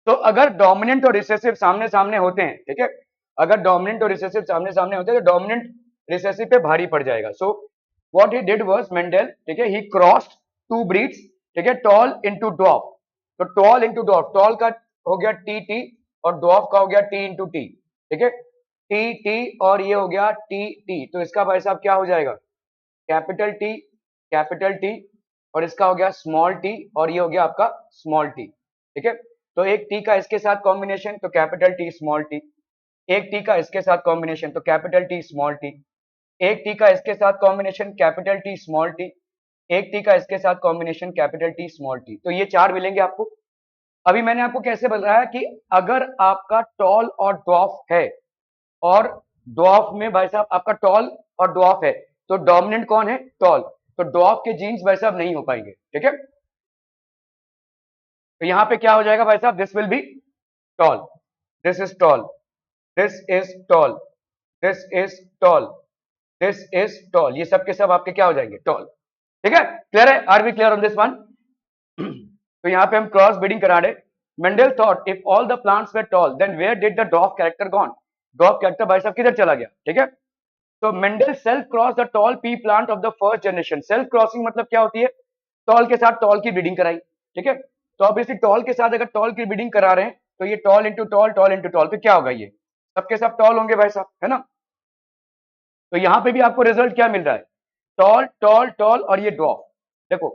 तो अगर डोमिनेंट और रिसेसिव सामने सामने होते हैं, ठीक है, अगर डोमिनेंट और रिसेसिव सामने सामने होते हैं तो डोमिनेंट रिसेसिव पे भारी पड़ जाएगा। So what he did was Mendel, ठीक है, ही क्रॉस्ड टू ब्रीड्स, ठीक है, टॉल इनटू डॉफ। तो टॉल इनटू डॉफ, टॉल का हो गया टी टी और डॉफ का हो गया टी इनटू टी, ठीक है, टी टी और ये हो गया टी टी। तो इसका भाई साहब क्या हो जाएगा, कैपिटल टी और इसका हो गया स्मॉल टी और ये हो गया आपका स्मॉल टी, ठीक है। तो एक टी का इसके साथ कॉम्बिनेशन तो कैपिटल टी स्मॉल टी, एक टी का इसके साथ कॉम्बिनेशन तो कैपिटल टी स्मॉल टी, एक टी का इसके साथ combination capital T small T, एक टी का इसके साथ combination capital T small T. तो ये चार मिलेंगे आपको। अभी मैंने आपको कैसे बताया कि अगर आपका टॉल और ड्वार्फ है और ड्वार्फ में भाई साहब आपका टॉल और ड्वार्फ है तो डोमिनेंट कौन है, टॉल। तो ड्वार्फ के जीन्स भाई साहब नहीं हो पाएंगे, ठीक है। तो यहां पे क्या हो जाएगा भाई साहब, this will B toll, this is tall, this is tall, this is tall, this is tall, ये सब के सब आपके क्या हो जाएंगे, टॉल, ठीक है। क्लियर है, are we clear on this one? तो यहाँ पे हम क्रॉस ब्रीडिंग करा रहे। Mendel thought if all the plants were tall then where did the dwarf character gone, dwarf character भाई साहब किधर चला गया, ठीक है। तो Mendel self cross the tall pea plant of the first generation. Self crossing मतलब क्या होती है, टॉल के साथ टॉल की ब्रीडिंग कराई, ठीक है। तो ऑब्वियसली टॉल के साथ अगर टॉल की ब्रीडिंग करा रहे हैं तो ये tall into tall, tall into tall, तो क्या होगा, ये सबके सब टॉल होंगे भाई साहब, है ना। तो यहां पे भी आपको रिजल्ट क्या मिल रहा है, टॉल टॉल टॉल और ये ड्रॉप। देखो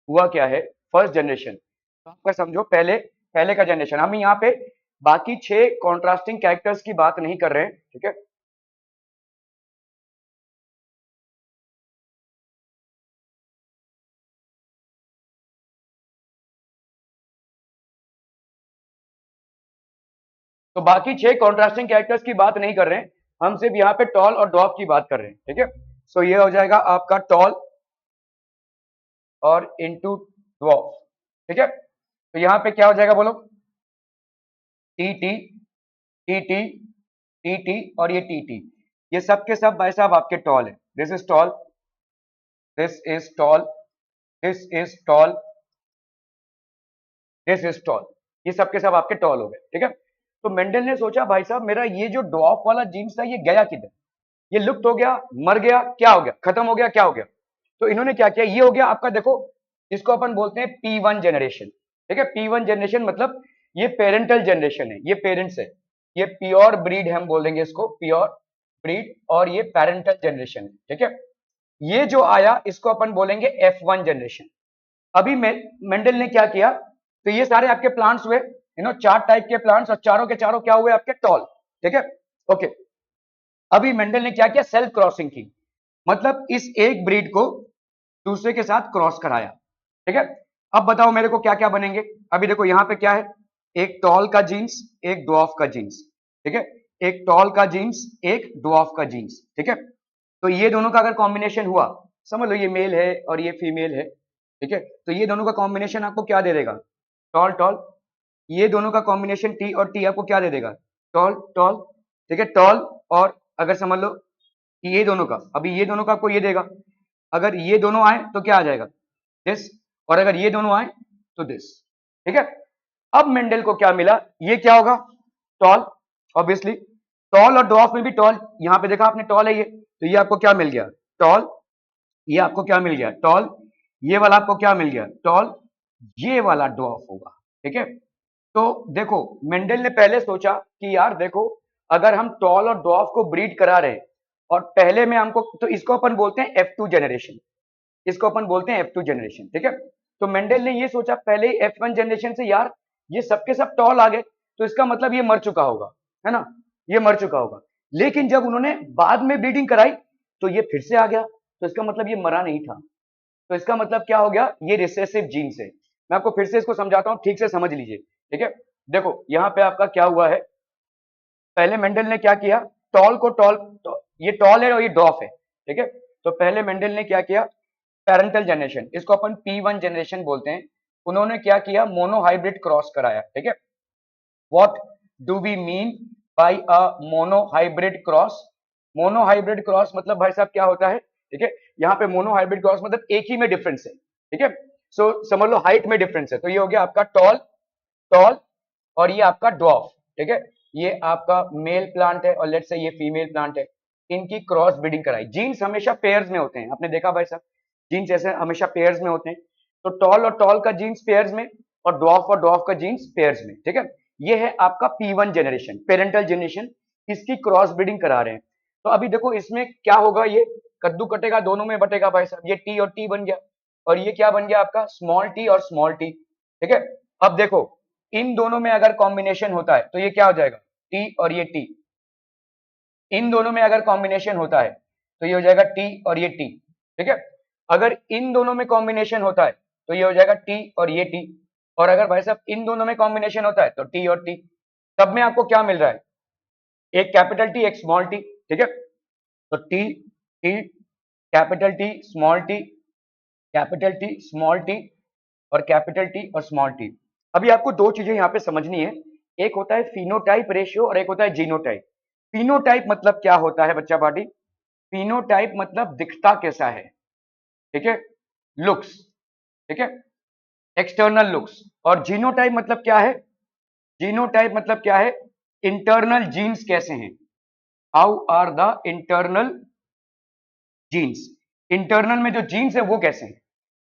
हुआ क्या है, फर्स्ट जनरेशन तो आपका समझो पहले पहले का जनरेशन, हम यहाँ पे बाकी 6 कॉन्ट्रास्टिंग कैरेक्टर्स की बात नहीं कर रहे हैं, ठीक है। तो बाकी 6 कॉन्ट्रास्टिंग कैरेक्टर्स की बात नहीं कर रहे हैं, हम सिर्फ यहाँ पे टॉल और ड्रॉप की बात कर रहे हैं, ठीक है। सो ये हो जाएगा आपका टॉल और इनटू ड्रॉप, ठीक है। तो यहाँ पे क्या हो जाएगा बोलो, T T T T T T और ये टी टी, ये सब के सब भाई साहब आपके टॉल है। This is tall, this is tall, this is tall, this is tall, ये सब के सब आपके टॉल हो गए, ठीक है। तो मेंडल ने सोचा भाई साहब मेरा ये जो ड्वार्फ वाला जीन्स था ये गया किधर, ये लुप्त हो गया, मर गया, क्या हो गया, खत्म हो गया, क्या हो गया। तो इन्होंने क्या किया, ये हो गया आपका, देखो इसको अपन बोलते हैं P1 जनरेशन, ठीक है। P1 जनरेशन मतलब ये पेरेंटल जनरेशन है, ये पेरेंट्स है, ये प्योर ब्रीड है, हम बोलेंगे इसको प्योर ब्रीड, और ये पेरेंटल जनरेशन है, ठीक है। ये जो आया इसको अपन बोलेंगे F1 जनरेशन। अभी मेंडल ने क्या किया, तो ये सारे आपके प्लांट्स हुए, 4 टाइप के प्लांट्स और चारों के चारों क्या हुए आपके टॉल, ठीक है। ओके, अभी मेंडल ने क्या किया, सेल्फ क्रॉसिंग की, मतलब इस एक ब्रीड को दूसरे के साथ क्रॉस कराया, ठीक है। अब बताओ मेरे को क्या क्या बनेंगे। अभी देखो यहाँ पे क्या है, एक टॉल का जीन्स, एक ड्वार्फ का जीन्स, ठीक है, एक टॉल का जीन्स, एक ड्वार्फ का जीन्स, ठीक है। तो ये दोनों का अगर कॉम्बिनेशन हुआ, समझ लो ये मेल है और ये फीमेल है, ठीक है, तो ये दोनों का कॉम्बिनेशन आपको क्या दे देगा, टॉल टॉल। ये दोनों का कॉम्बिनेशन टी और टी आपको क्या दे देगा, टॉल टॉल, ठीक है, टॉल। और अगर समझ लो कि ये दोनों का, अभी ये दोनों का आपको ये देगा, अगर ये दोनों आए तो क्या आ जाएगा, दिस, और अगर ये दोनों आए तो दिस, ठीक है। अब मेंडल को क्या मिला, ये क्या होगा, टॉल, ऑब्वियसली टॉल और ड्वार्फ में भी टॉल, यहां पे देखा आपने टॉल है ये, तो ये आपको क्या मिल गया, टॉल, ये आपको क्या मिल गया, टॉल, ये वाला आपको क्या मिल गया, टॉल, ये वाला ड्वार्फ होगा, ठीक है। तो देखो मेंडल ने पहले सोचा कि यार देखो अगर हम टॉल और ड्वार्फ को ब्रीड करा रहे हैं और पहले में हमको, तो इसको अपन बोलते हैं F2 जनरेशन, इसको अपन बोलते हैं F2 जनरेशन, ठीक है। तो मेंडल ने ये सोचा पहले ही F1 जनरेशन से, यार ये सबके सब टॉल आ गए तो इसका मतलब ये मर चुका होगा, है ना, ये मर चुका होगा। लेकिन जब उन्होंने बाद में ब्रीडिंग कराई तो ये फिर से आ गया, तो इसका मतलब ये मरा नहीं था। तो इसका मतलब क्या हो गया, ये रिसेसिव जीन से। मैं आपको फिर से इसको समझाता हूं, ठीक से समझ लीजिए, ठीक है। देखो यहाँ पे आपका क्या हुआ है, पहले मेंडल ने क्या किया, टॉल को टॉल, ये टॉल है और ये डॉफ है, ठीक है। तो पहले मेंडल ने क्या किया, पेरेंटल जनरेशन, इसको अपन P1 जनरेशन बोलते हैं, उन्होंने क्या किया, मोनोहाइब्रिड क्रॉस कराया, ठीक है। What do we mean by a monohybrid cross, monohybrid cross मतलब भाई साहब क्या होता है, ठीक है, यहाँ पे मोनोहाइब्रिड क्रॉस मतलब एक ही में डिफरेंस है, ठीक है। सो समझ लो हाइट में डिफरेंस है, तो ये हो गया आपका टॉल टॉल और ये आपका ड्वार्फ, ठीक है। ये आपका मेल प्लांट है और लेट्स से ये फीमेल प्लांट है, इनकी क्रॉस ब्रीडिंग कराई। जीन्स हमेशा पेयर्स में होते हैं, आपने देखा भाई साहब, जीन्स ऐसे हमेशा पेयर्स में होते हैं। तो टॉल और टॉल का जीन्स पेयर्स में और ड्वार्फ का जीन्स पेयर्स में, ठीक है। ये है आपका P1 जनरेशन, पेरेंटल जनरेशन, इसकी क्रॉस ब्रीडिंग करा रहे हैं। तो अभी देखो इसमें क्या होगा, ये कद्दू कटेगा, दोनों में बटेगा भाई साहब, ये टी और टी बन गया और ये क्या बन गया आपका स्मॉल टी और स्मॉल टी, ठीक है। अब देखो इन दोनों में अगर कॉम्बिनेशन होता है तो ये क्या हो जाएगा, टी और ये टी। इन दोनों में अगर कॉम्बिनेशन होता है तो ये हो जाएगा टी और ये टी, ठीक है। अगर इन दोनों में कॉम्बिनेशन होता है तो ये हो जाएगा टी और ये टी। और अगर भाई साहब इन दोनों में कॉम्बिनेशन होता है तो टी और टी। तब में आपको क्या मिल रहा है, एक कैपिटल टी एक स्मॉल टी, ठीक है। तो T T capital T small T, capital T small T और कैपिटल टी और स्मॉल टी। अभी आपको दो चीजें यहाँ पे समझनी है, एक होता है फिनोटाइप रेशियो और एक होता है जीनोटाइप। फिनोटाइप मतलब क्या होता है बच्चा पार्टी, फिनोटाइप मतलब दिखता कैसा है, ठीक है, लुक्स, ठीक है, एक्सटर्नल लुक्स। और जीनोटाइप मतलब क्या है, जीनोटाइप मतलब क्या है, इंटरनल जीन्स कैसे हैं, how are the internal genes, internal में जो जीन्स है वो कैसे हैं।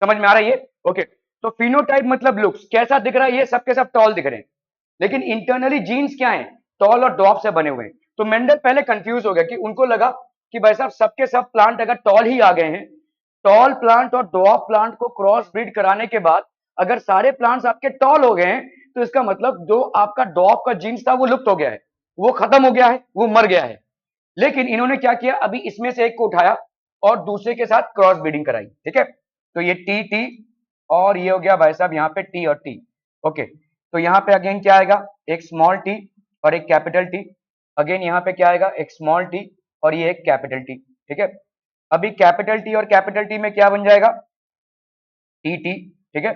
समझ में आ रहा है ये, ओके। तो फिनोटाइप मतलब लुक्स कैसा दिख रहा है, ये सबके सब टॉल दिख रहे हैं, लेकिन इंटरनली जीन्स क्या है, टॉल और डॉफ से बने हुए हैं। तो मेंडल पहले कंफ्यूज हो गया कि उनको लगा कि भाई साहब सबके सब प्लांट अगर टॉल ही आ गए हैं, टॉल प्लांट और डॉफ प्लांट को क्रॉस ब्रीड कराने के बाद अगर सारे प्लांट्स आपके टॉल हो गए हैं तो इसका मतलब जो आपका डॉफ का जीन्स था वो लुप्त हो गया है, वो खत्म हो गया है, वो मर गया है। लेकिन इन्होंने क्या किया, अभी इसमें से एक को उठाया और दूसरे के साथ क्रॉस ब्रीडिंग कराई, ठीक है। तो ये टी टी और ये हो गया भाई साहब यहाँ पे टी और टी, ओके। तो यहाँ पे अगेन क्या आएगा, एक स्मॉल टी और एक कैपिटल टी। अगेन यहाँ पे क्या आएगा, एक स्मॉल टी और ये एक कैपिटल टी, ठीक है। अभी कैपिटल टी और कैपिटल टी में क्या बन जाएगा, टी टी, ठीक है।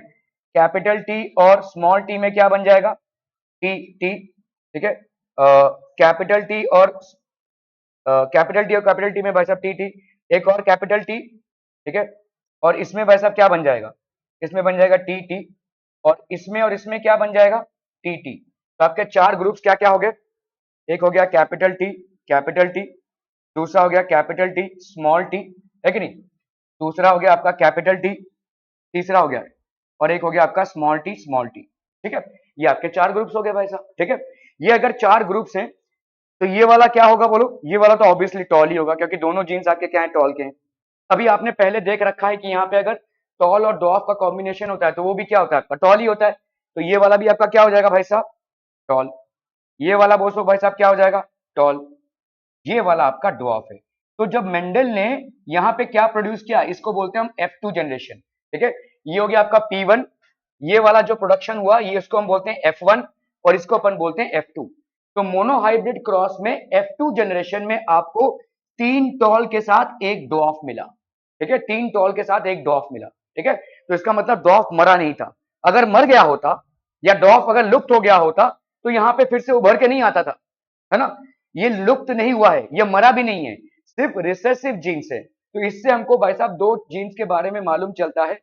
कैपिटल टी और स्मॉल टी में क्या बन जाएगा, टी टी, ठीक है। कैपिटल टी और कैपिटल टी और कैपिटल टी में भाई साहब टी टी, एक और कैपिटल टी, ठीक है। और इसमें भाई साहब क्या बन जाएगा, इसमें बन जाएगा टी टी और इसमें क्या बन जाएगा, टी टी। तो आपके चार ग्रुप्स क्या क्या हो गए, एक हो गया कैपिटल टी, दूसरा हो गया कैपिटल टी स्मॉल टी, है कि नहीं, दूसरा हो गया आपका कैपिटल टी, तीसरा हो गया और एक हो गया आपका स्मॉल टी, ठीक है। ये आपके चार ग्रुप्स हो गए भाई साहब, ठीक है। ये अगर चार ग्रुप्स हैं तो ये वाला क्या होगा बोलो, ये वाला तो ऑब्वियसली टॉल ही होगा क्योंकि दोनों जीन्स आपके क्या है, टॉल के हैं। अभी आपने पहले देख रखा है कि यहाँ पे अगर टॉल और डॉफ का कॉम्बिनेशन होता है तो वो भी क्या होता है आपका, टॉल ही होता है। तो ये वाला भी आपका क्या हो जाएगा भाई साहब, टॉल। ये वाला बोलो भाई साहब क्या हो जाएगा, टॉल। ये वाला आपका ड्वार्फ है। तो जब मेंडल ने यहाँ पे क्या प्रोड्यूस किया, इसको बोलते हैं हम F2 जनरेशन, ठीक है। ये हो गया आपका P1, ये वाला जो प्रोडक्शन हुआ ये इसको हम बोलते हैं F1 और इसको अपन बोलते हैं F2। तो मोनोहाइब्रिड क्रॉस में F2 जनरेशन में आपको तीन टॉल के साथ एक ड्वार्फ मिला, ठीक है, तीन टॉल के साथ एक ड्वार्फ मिला, ठीक है। तो इसका मतलब ड्वार्फ मरा नहीं था, अगर मर गया होता या ड्वार्फ अगर लुप्त हो गया होता तो यहाँ पे फिर से उभर के नहीं आता था, है ना। ये लुप्त नहीं हुआ है, ये मरा भी नहीं है, सिर्फ रिसेसिव जीन्स है। तो इससे हमको भाई साहब दो जीन्स के बारे में मालूम चलता है,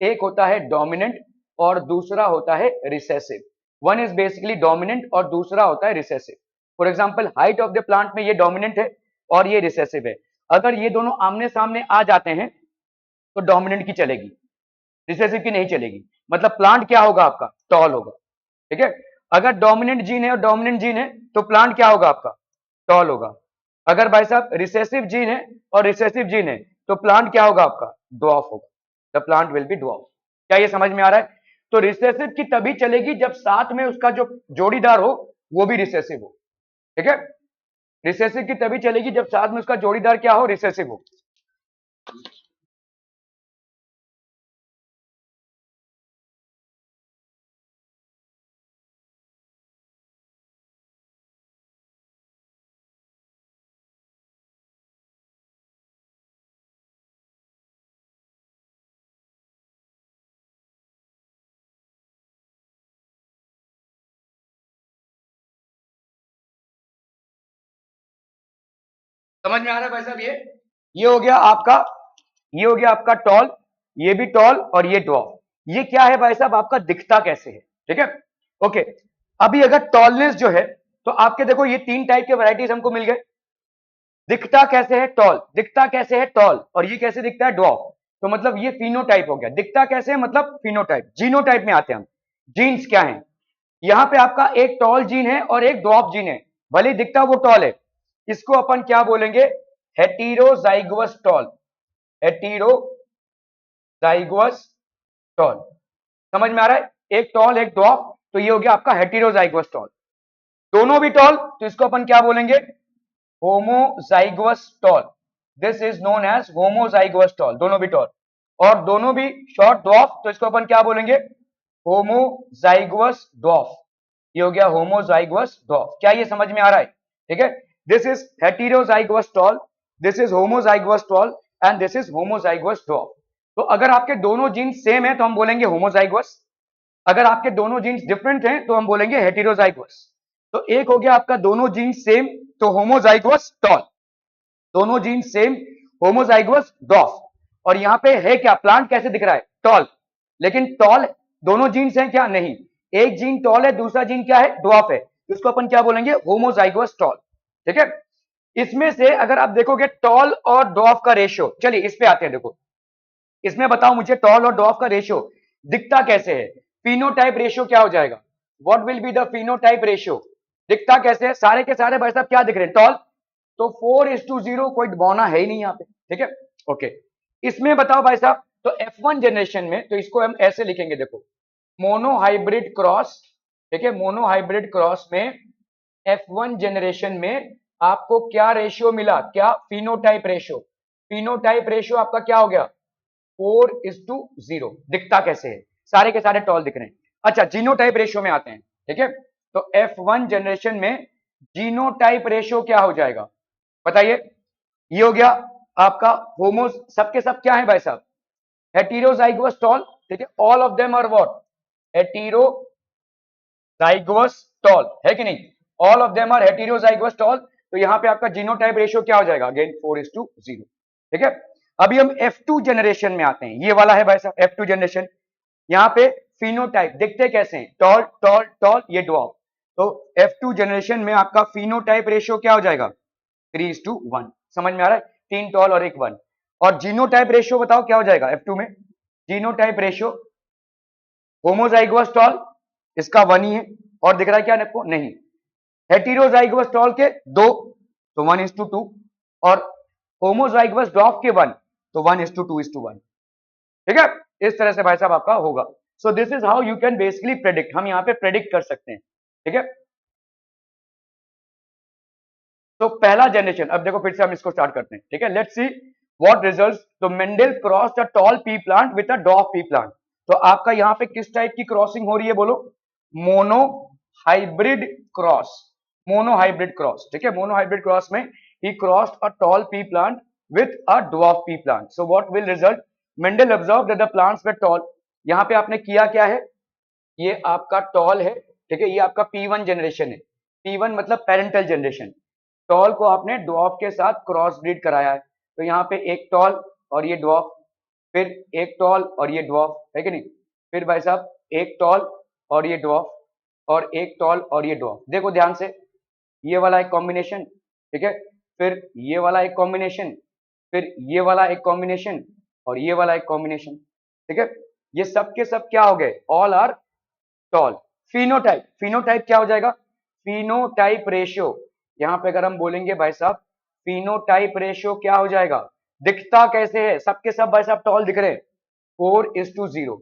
एक होता है डोमिनेंट और दूसरा होता है recessive. One is basically dominant और दूसरा होता है recessive. For example height of the plant में ये डोमिनेंट है और ये रिसेसिव है। अगर ये दोनों आमने सामने आ जाते हैं तो डोमिनेंट की चलेगी, रिसेसिव की नहीं चलेगी। मतलब प्लांट क्या होगा आपका, टॉल होगा, ठीक है। अगर डोमिनेंट जीन है और डोमिनेंट जीन है तो प्लांट क्या होगा आपका, टॉल होगा। अगर भाई साहब रिसेसिव जीन है और रिसेसिव जीन है तो प्लांट क्या होगा आपका, ड्वार्फ होगा, the plant will be dwarf. क्या ये समझ में आ रहा है। तो रिसेसिव की तभी चलेगी जब साथ में उसका जो जोड़ीदार हो वो भी रिसेसिव हो, ठीक है। रिसेसिव की तभी चलेगी जब साथ में उसका जोड़ीदार क्या हो, रिसेसिव हो। समझ में आ रहा है भाई साहब, ये हो गया आपका, ये हो गया आपका टॉल, ये भी टॉल और ये ड्वार्फ। ये क्या है भाई साहब, आपका दिखता कैसे है, ठीक है। ओके, अभी अगर टॉलनेस जो है, तो आपके देखो ये तीन टाइप के वैरायटीज हमको मिल गए। दिखता कैसे है टॉल, दिखता कैसे है टॉल, और ये कैसे दिखता है ड्वार्फ। तो मतलब ये फिनोटाइप हो गया। दिखता कैसे है मतलब फिनोटाइप। जीनोटाइप में आते हैं हम। जीन्स क्या है, यहाँ पे आपका एक टॉल जीन है और एक ड्वार्फ जीन है, भले ही दिखता वो टॉल है। इसको अपन क्या बोलेंगे, हेटेरोजाइगोस टॉल, हेटेरोजाइगोस टॉल। समझ में आ रहा है, एक टॉल एक ड्वार्फ, तो ये हो गया आपका हेटेरोजाइगोस टॉल। दोनों भी टॉल, तो इसको अपन क्या बोलेंगे, homozygous tall. This is known as homozygous tall, दोनों भी टॉल। और दोनों भी शॉर्ट ड्वार्फ, तो इसको अपन क्या बोलेंगे, होमोजाइगोस ड्वार्फ। ये हो गया होमोजाइगोस ड्वार्फ। क्या ये समझ में आ रहा है, ठीक है। This is heterozygous tall, this is homozygous tall, and this is homozygous dwarf. तो अगर आपके दोनों जीन सेम है तो हम बोलेंगे होमोजाइगोस, अगर आपके दोनों जीन्स डिफरेंट हैं तो हम बोलेंगे हेटेरोजाइगोस। तो एक हो गया आपका दोनों जीन्स सेम, तो होमोजाइगोस टॉल, दोनों जीन्स सेम, होमोजाइगोस डॉफ। और यहाँ पे है क्या, प्लांट कैसे दिख रहा है, टॉल। लेकिन टॉल दोनों जीन्स हैं क्या, नहीं, एक जीन टॉल है, दूसरा जीन क्या है, डॉफ है। इसको अपन क्या बोलेंगे, होमोजाइगोस टॉल, ठीक है। इसमें से अगर आप देखोगे टॉल और डॉफ का रेशियो, चलिए इस पे आते हैं। देखो इसमें बताओ मुझे, टॉल और डॉफ का रेशियो दिखता कैसे है, फिनोटाइप रेशियो क्या हो जाएगा, what will be the phenotype ratio. दिखता कैसे है, सारे के सारे भाई साहब क्या दिख रहे हैं, टॉल। तो 4:0, कोई बौना है ही नहीं यहाँ पे, ठीक है। ओके, इसमें बताओ भाई साहब, तो F1 जनरेशन में, तो इसको हम ऐसे लिखेंगे, देखो मोनोहाइब्रिड क्रॉस, ठीक है, मोनोहाइब्रिड क्रॉस में F1 जनरेशन में आपको क्या रेशियो मिला, क्या फिनोटाइप रेशियो। फिनोटाइप रेशियो आपका क्या हो गया, 4:0। दिखता कैसे है, सारे के सारे टॉल दिख रहे हैं। अच्छा, जीनोटाइप रेशियो में आते हैं, ठीक है। तो F1 जनरेशन में जीनोटाइप रेशियो क्या हो जाएगा, बताइए। ये हो गया आपका होमो, सबके सब क्या है भाई साहब, हेटेरोजाइगोस टॉल, ठीक है। All of them are what, heterozygous tall, है कि नहीं, all of them are heterozygous tall. तो यहाँ पे आपका जीनोटाइप रेशियो क्या हो जाएगा, अगेन 4:0, ठीक है। अभी हम F2 जनरेशन में आते हैं, ये वाला है भाई साहब F2 जनरेशन। यहाँ पे फिनोटाइप दिखते कैसे हैं, टॉल टॉल टॉल, ये ड्वार्फ। तो F2 जनरेशन में आपका फिनोटाइप रेशियो क्या हो जाएगा, 3:1। समझ में आ रहा है, 3 टॉल और 1 1। और जीनोटाइप रेशियो बताओ क्या हो जाएगा F2 में, जीनोटाइप रेशियो होमोजाइगोस टॉल, इसका 1 ही है, और दिख रहा है क्या आपको, नहीं। हेटेरोजाइगोस टॉल के 2, तो 1:2, और होमोजाइगोस डॉफ के 1, तो 1:2:1, ठीक है। इस तरह से भाई साहब आपका होगा। So this is how you can basically predict, हम यहाँ पे प्रेडिक्ट कर सकते हैं, ठीक है। तो पहला जनरेशन, अब देखो फिर से हम इसको स्टार्ट करते हैं, ठीक है। Let's see what results. तो Mendel crossed a tall pea plant with a dwarf pea plant. तो आपका यहाँ पे किस टाइप की क्रॉसिंग हो रही है, बोलो, mono hybrid cross, mono hybrid cross, ठीक है। मोनो हाइब्रिड क्रॉस में he crossed a tall pea plant with a dwarf pea plant. So what will result, Mendel observe that the plants were tall. यहाँ पे आपने किया क्या है, ये आपका टॉल है, ठीक है, ये आपका P1 जनरेशन है। P1 मतलब पेरेंटल जनरेशन। टॉल को आपने ड्वार्फ के साथ क्रॉस ब्रीड कराया है, तो यहाँ पे एक टॉल और ये ड्वार्फ, फिर एक टॉल और ये ड्वार्फ, है कि नहीं, फिर भाई साहब एक टॉल और ये ड्वार्फ, और एक टॉल और ये ड्वार्फ। देखो ध्यान से, ये वाला एक कॉम्बिनेशन, ठीक है, फिर ये वाला एक कॉम्बिनेशन, फिर ये वाला एक कॉम्बिनेशन, और ये वाला एक कॉम्बिनेशन, ठीक है। ये सब के सब क्या हो गए, all are tall. Phenotype, phenotype क्या हो जाएगा, फिनोटाइप रेशियो, यहां पे अगर हम बोलेंगे भाई साहब, फिनोटाइप रेशियो क्या हो जाएगा, दिखता कैसे है, सबके सब भाई साहब टॉल दिख रहे हैं, 4:0,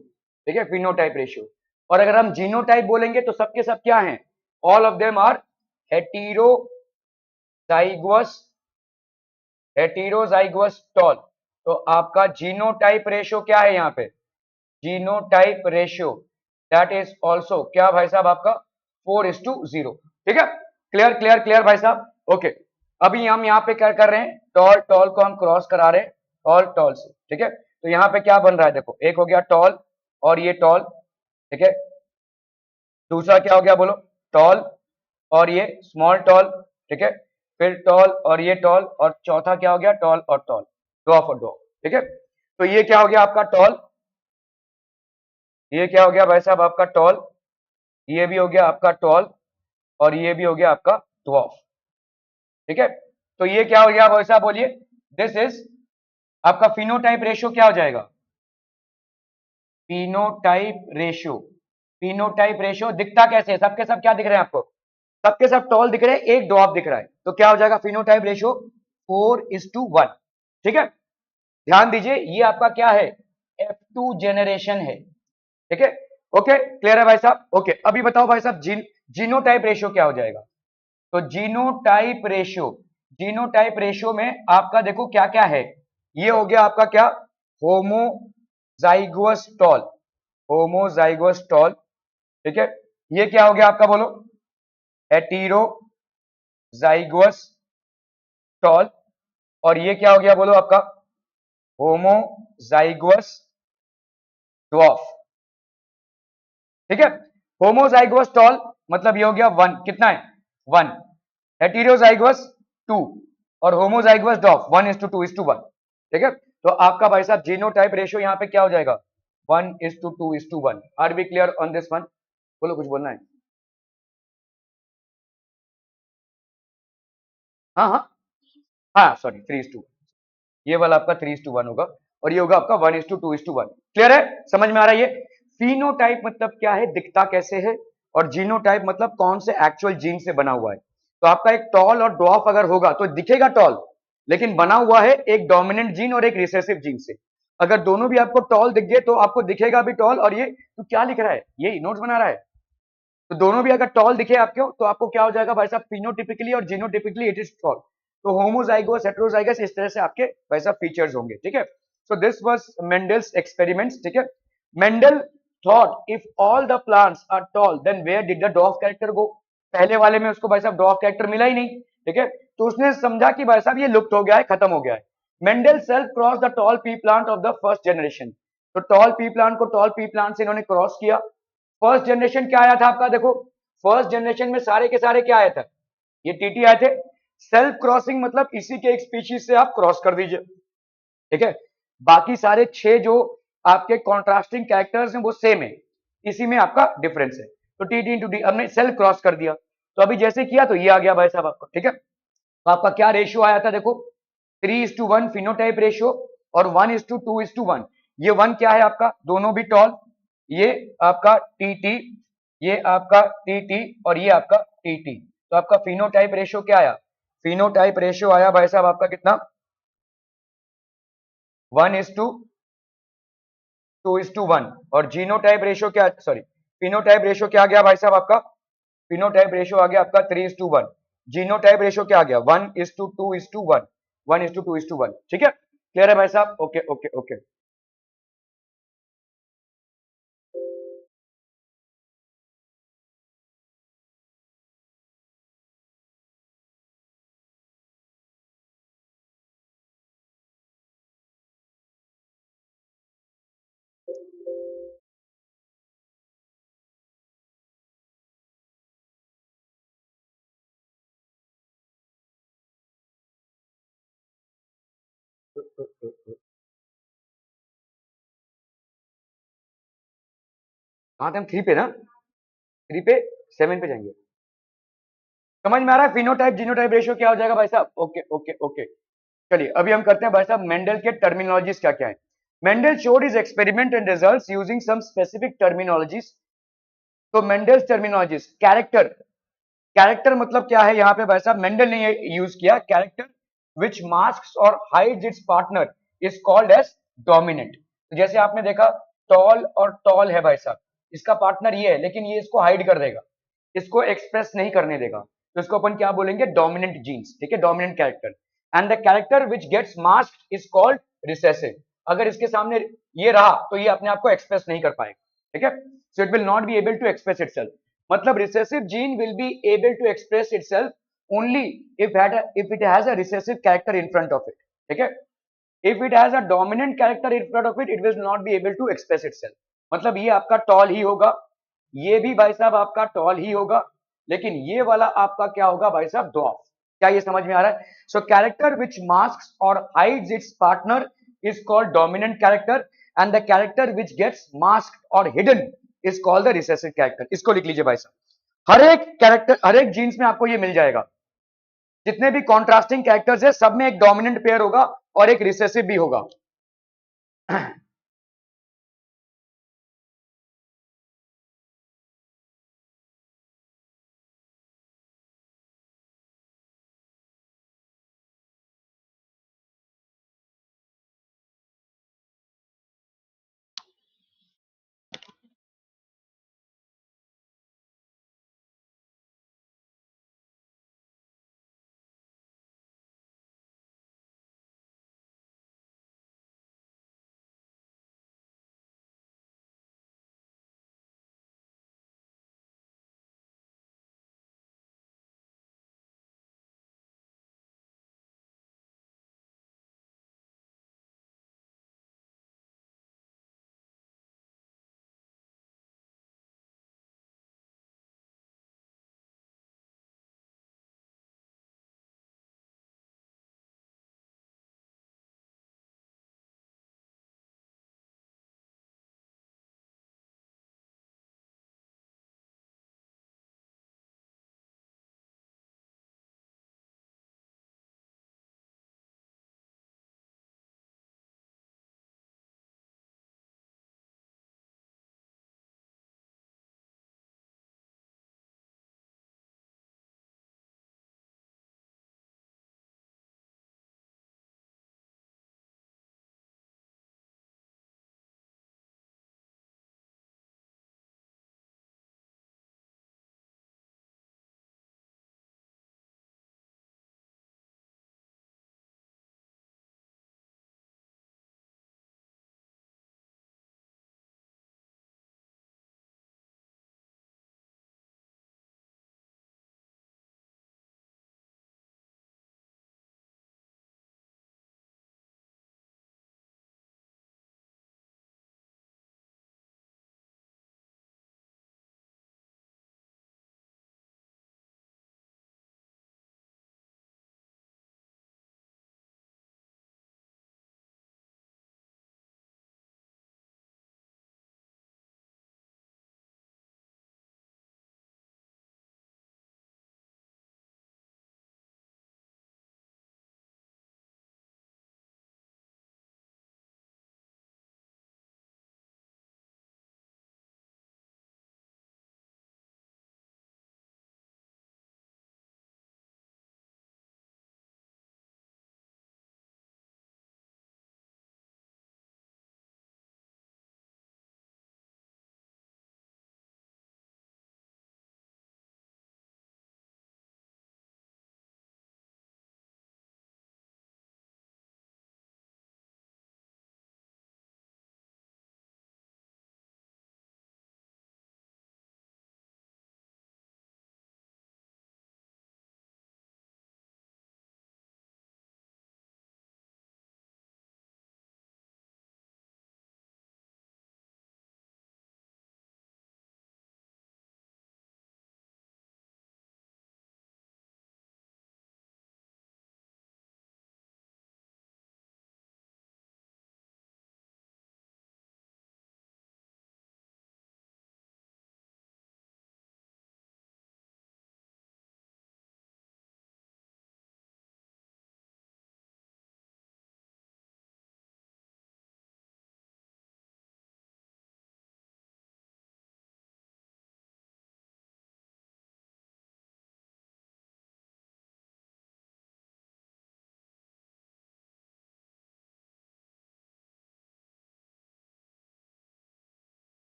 ठीक है, फिनोटाइप रेशियो। और अगर हम जीनोटाइप बोलेंगे तो सबके सब क्या हैं, all of them are heterozygous, heterozygous tall. तो आपका जीनोटाइप रेशियो क्या है यहाँ पे, genotype ratio that is also क्या भाई साहब आपका 4:0, ठीक है। क्लियर क्लियर क्लियर भाई साहब, ओके। अभी हम यहाँ पे क्या कर रहे हैं, टॉल टॉल को हम क्रॉस करा रहे हैं, टॉल टॉल से, ठीक है। तो यहाँ पे क्या बन रहा है, देखो एक हो गया टॉल और ये टॉल, ठीक है। दूसरा क्या हो गया बोलो, टॉल और ये स्मॉल टॉल, ठीक है। फिर टॉल और ये टॉल, और चौथा क्या हो गया, टॉल और टॉल, ड्वार्फ और ड्वार्फ, ठीक है। तो ये क्या हो गया आपका टॉल, ये क्या हो गया भाई साहब आपका टॉल, ये भी हो गया आपका टॉल और ये भी हो गया आपका ड्वार्फ। ठीक है, तो ये क्या हो गया भाई साहब बोलिए, दिस इज आपका फिनोटाइप रेशियो क्या हो जाएगा, फिनोटाइप रेशियो। फिनोटाइप रेशियो दिखता कैसे है, सबके सब क्या दिख रहे हैं आपको, सबके सब टॉल दिख रहे हैं, एक ड्वार्फ दिख रहा है, तो क्या हो जाएगा फिनोटाइप रेशियो 4:1। ठीक है, ध्यान दीजिए ये आपका क्या है, F2 जेनरेशन है। ठीक है, ओके क्लियर है भाई साहब, ओके अभी बताओ भाई साहब जीनोटाइप रेशियो क्या हो जाएगा। तो जीनोटाइप रेशियो, जीनोटाइप रेशियो में आपका देखो क्या क्या है, ये हो गया आपका क्या, होमोजाइगोस टॉल, होमोजाइगोस टॉल। ठीक है, ये क्या हो गया आपका बोलो, हेटेरोजाइगोस टॉल, और ये क्या हो गया बोलो आपका, होमोजाइगोस ड्वार्फ। ठीक है, होमोजाइगोस टॉल मतलब ये हो गया 1, कितना है 1, हेटेरोजाइगोस 2 और होमोजाइगोस डॉफ 1:2:1। ठीक है, तो आपका भाई साहब जीनोटाइप रेशियो यहाँ पे क्या हो जाएगा 1:2:1। Are B clear on this one, बोलो कुछ बोलना है। हाँ हाँ हाँ सॉरी 3:1, ये वाला आपका 3:1 होगा और ये होगा आपका 1:2:1। क्लियर है, समझ में आ रहा है ये। फिनोटाइप मतलब क्या है, दिखता कैसे है, और जीनोटाइप मतलब कौन से एक्चुअल जीन से बना हुआ है। तो आपका एक टॉल और ड्वार्फ अगर होगा तो दिखेगा टॉल, लेकिन बना हुआ है एक डोमिनेंट जीन और एक रिसेसिव जीन से। अगर दोनों भी आपको टॉल दिख गए तो आपको दिखेगा भी टॉल, और ये तो क्या लिख रहा है, ये नोट्स बना रहा है, तो दोनों भी अगर टॉल दिखे आपको तो आपको क्या हो जाएगा भाई साहब, फिनोटिपिकली और जीनोटिपिकली इट इज टॉल। तो होमोजाइगोस हेटेरोजाइगस इस तरह से आपके भाई साहब फीचर्स होंगे। ठीक है, so this was Mendel's experiments. ठीक है, Mendel thought if all the plants are tall then where did the dwarf character go. पहले वाले में उसको भाई साहब डॉर्फ कैरेक्टर मिला ही नहीं। ठीक है, तो उसने समझा कि भाई साहब ये लुप्त हो गया है, खत्म हो गया है। Mendel self cross the tall pea plant of the first generation. तो टॉल पी प्लांट को टॉल पी प्लांट से इन्होंने क्रॉस किया। फर्स्ट जनरेशन क्या आया था आपका, देखो फर्स्ट जनरेशन में सारे के सारे क्या आए थे, ये टीटी आए थे। सेल्फ क्रॉसिंग मतलब इसी के एक स्पीशीज से आप क्रॉस कर दीजिए। ठीक है, बाकी सारे 6 जो आपके कॉन्ट्रास्टिंग कैरेक्टर्स हैं वो सेम है, इसी में आपका डिफरेंस है। तो टी टी इंटू डी हमने सेल्फ क्रॉस कर दिया, तो अभी जैसे किया तो ये आ गया भाई साहब आपका। ठीक है, तो आपका क्या रेशियो आया था देखो, 3:1 फिनोटाइप रेशियो और 1:2:1। ये 1 क्या है आपका, दोनों भी टॉल, ये आपका टी टी, ये आपका टी टी और ये आपका टी टी। तो आपका फिनोटाइप रेशियो क्या आया, फिनोटाइप रेशियो आया भाई साहब आपका कितना, 1:2:1। और जीनोटाइप रेशियो क्या, सॉरी फिनोटाइप रेशियो क्या आ गया भाई साहब आपका, फिनोटाइप रेशियो आ गया आपका 3:1। जीनोटाइप रेशियो क्या आ गया 1:2:1, 1:2:1। ठीक है, क्लियर है भाई साहब, ओके ओके ओके। कहाँ थे हम, 3 पे ना, 3 पे 7 पे जाएंगे। समझ में आ रहा है फिनोटाइप जीनोटाइप रेशियो क्या हो जाएगा भाई साहब, ओके ओके ओके। चलिए अभी हम करते हैं भाई साहब मेंडल के टर्मिनोलॉजीज क्या क्या है। Mendel showed his experiment and results using some specific terminologies. तो मेंडल्स टर्मिनोलॉजीज, कैरेक्टर, कैरेक्टर मतलब क्या है यहाँ पे भाई साहब, मेंडल ने ये यूज किया कैरेक्टर विच मास्क्स और hides its partner is called as dominant. तो जैसे आपने देखा टॉल और टॉल है भाई साहब, इसका पार्टनर ये है लेकिन ये इसको हाइड कर देगा, इसको एक्सप्रेस नहीं करने देगा, तो इसको अपन क्या बोलेंगे, डोमिनेंट जीन्स। ठीक है, dominant character. And the character which gets masked is called recessive. अगर इसके सामने ये रहा तो ये अपने आप को एक्सप्रेस नहीं कर पाएगा। ठीक है, so it will not be able to express itself. मतलब recessive gene will be able to express itself only if it has a recessive character in front of it. ठीक है, if it has a dominant character in front of it, it will not be able to express itself. मतलब ये आपका toll ही होगा, ये भी भाई साहब आपका टॉल ही होगा, लेकिन ये वाला आपका क्या होगा भाई साहब, ड्वार्फ। क्या ये समझ में आ रहा है। सो कैरेक्टर विच मास्क्स और hides its partner is called dominant character and the character which gets masked or hidden is called the recessive character. इसको लिख लीजिए भाई साहब, हर एक कैरेक्टर, हर एक जीन्स में आपको ये मिल जाएगा। जितने भी कॉन्ट्रास्टिंग कैरेक्टर्स है सब में एक डोमिनेंट पेयर होगा और एक रिसेसिव भी होगा।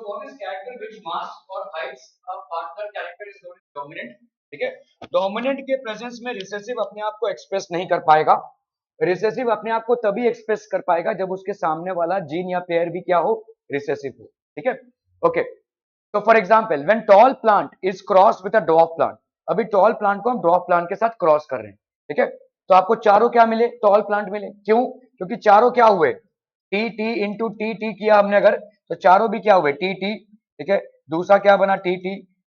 So what is character which masks or hides a partner character is known as dominant. ठीक है, डोमिनेंट के प्रेजेंस में रिसेसिव अपने आप को एक्सप्रेस नहीं कर पाएगा। रिसेसिव अपने आप को तभी एक्सप्रेस कर पाएगा जब उसके सामने वाला जीन या पेयर भी क्या हो, रिसेसिव हो। ठीक है, ओके। तो for example when tall plant is cross with a dwarf plant, अभी टॉल प्लांट को हम ड्वार्फ प्लांट के साथ क्रॉस कर रहे हैं। ठीक है, तो आपको चारों क्या मिले, टॉल प्लांट मिले। क्यों? क्योंकि चारों क्या हुए, T T into T T किया हमने अगर, तो चारों भी क्या हुए, टी टी। ठीक है, दूसरा क्या बना, टी टी,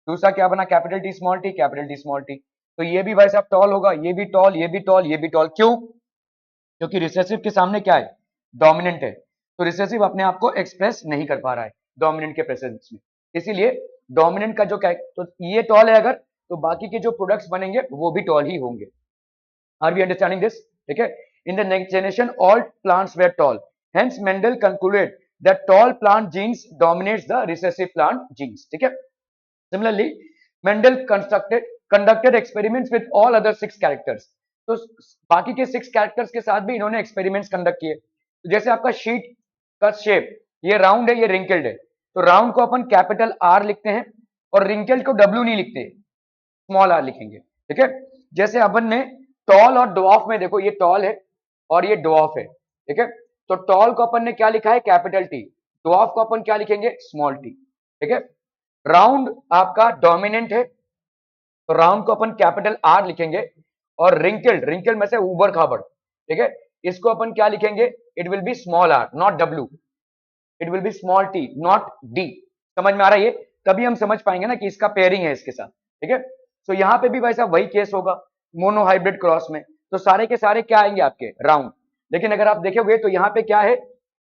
दूसरा क्या बना, capital T small T, capital T small T. तो ये भी भाई साहब टॉल होगा, ये भी टॉल, ये भी टॉल, ये भी टॉल। क्यों? क्योंकि रिसेसिव के सामने क्या है, डोमिनेंट है। तो रिसेसिव अपने आप को एक्सप्रेस नहीं कर पा रहा है डोमिनेंट के प्रेजेंस में, इसीलिए डोमिनेंट का जो क्या, तो ये टॉल है अगर, तो बाकी के जो प्रोडक्ट्स बनेंगे वो भी टॉल ही होंगे। Are we understanding this? ठीक है, in the next generation all plants were tall, hence Mendel concluded that tall plant genes dominates the recessive plant genes. ठीक है, similarly Mendel conducted experiments with all other 6 characters, तो बाकी के 6 characters के साथ भी इन्होंने एक्सपेरिमेंट्स कंडक्ट किए। तो जैसे आपका शीट का शेप, ये राउंड है, ये रिंकल्ड है, तो राउंड को अपन कैपिटल आर लिखते हैं और रिंकल्ड को डब्ल्यू नहीं लिखते, स्मॉल आर लिखेंगे। ठीक है, जैसे अपन ने टॉल और डॉफ में देखो, ये टॉल है और ये डॉफ है। ठीक है, तो टॉल को अपन ने क्या लिखा है, कैपिटल टी, डॉफ को अपन क्या लिखेंगे, स्मॉल टी। ठीक है, राउंड आपका डोमिनेंट है, तो राउंड को अपन कैपिटल आर लिखेंगे, और रिंकल्ड, रिंकल्ड में से ऊबर खाबड़, ठीक है, इसको अपन क्या लिखेंगे, it will be small R not W, it will be small T not D. समझ में आ रहा है? ये तभी हम समझ पाएंगे ना कि इसका पेयरिंग है इसके साथ। ठीक है, तो यहां पे भी वैसा वही केस होगा मोनो हाइब्रिड क्रॉस में, तो सारे के सारे क्या आएंगे आपके, राउंड। लेकिन अगर आप देखोगे तो यहाँ पे क्या है,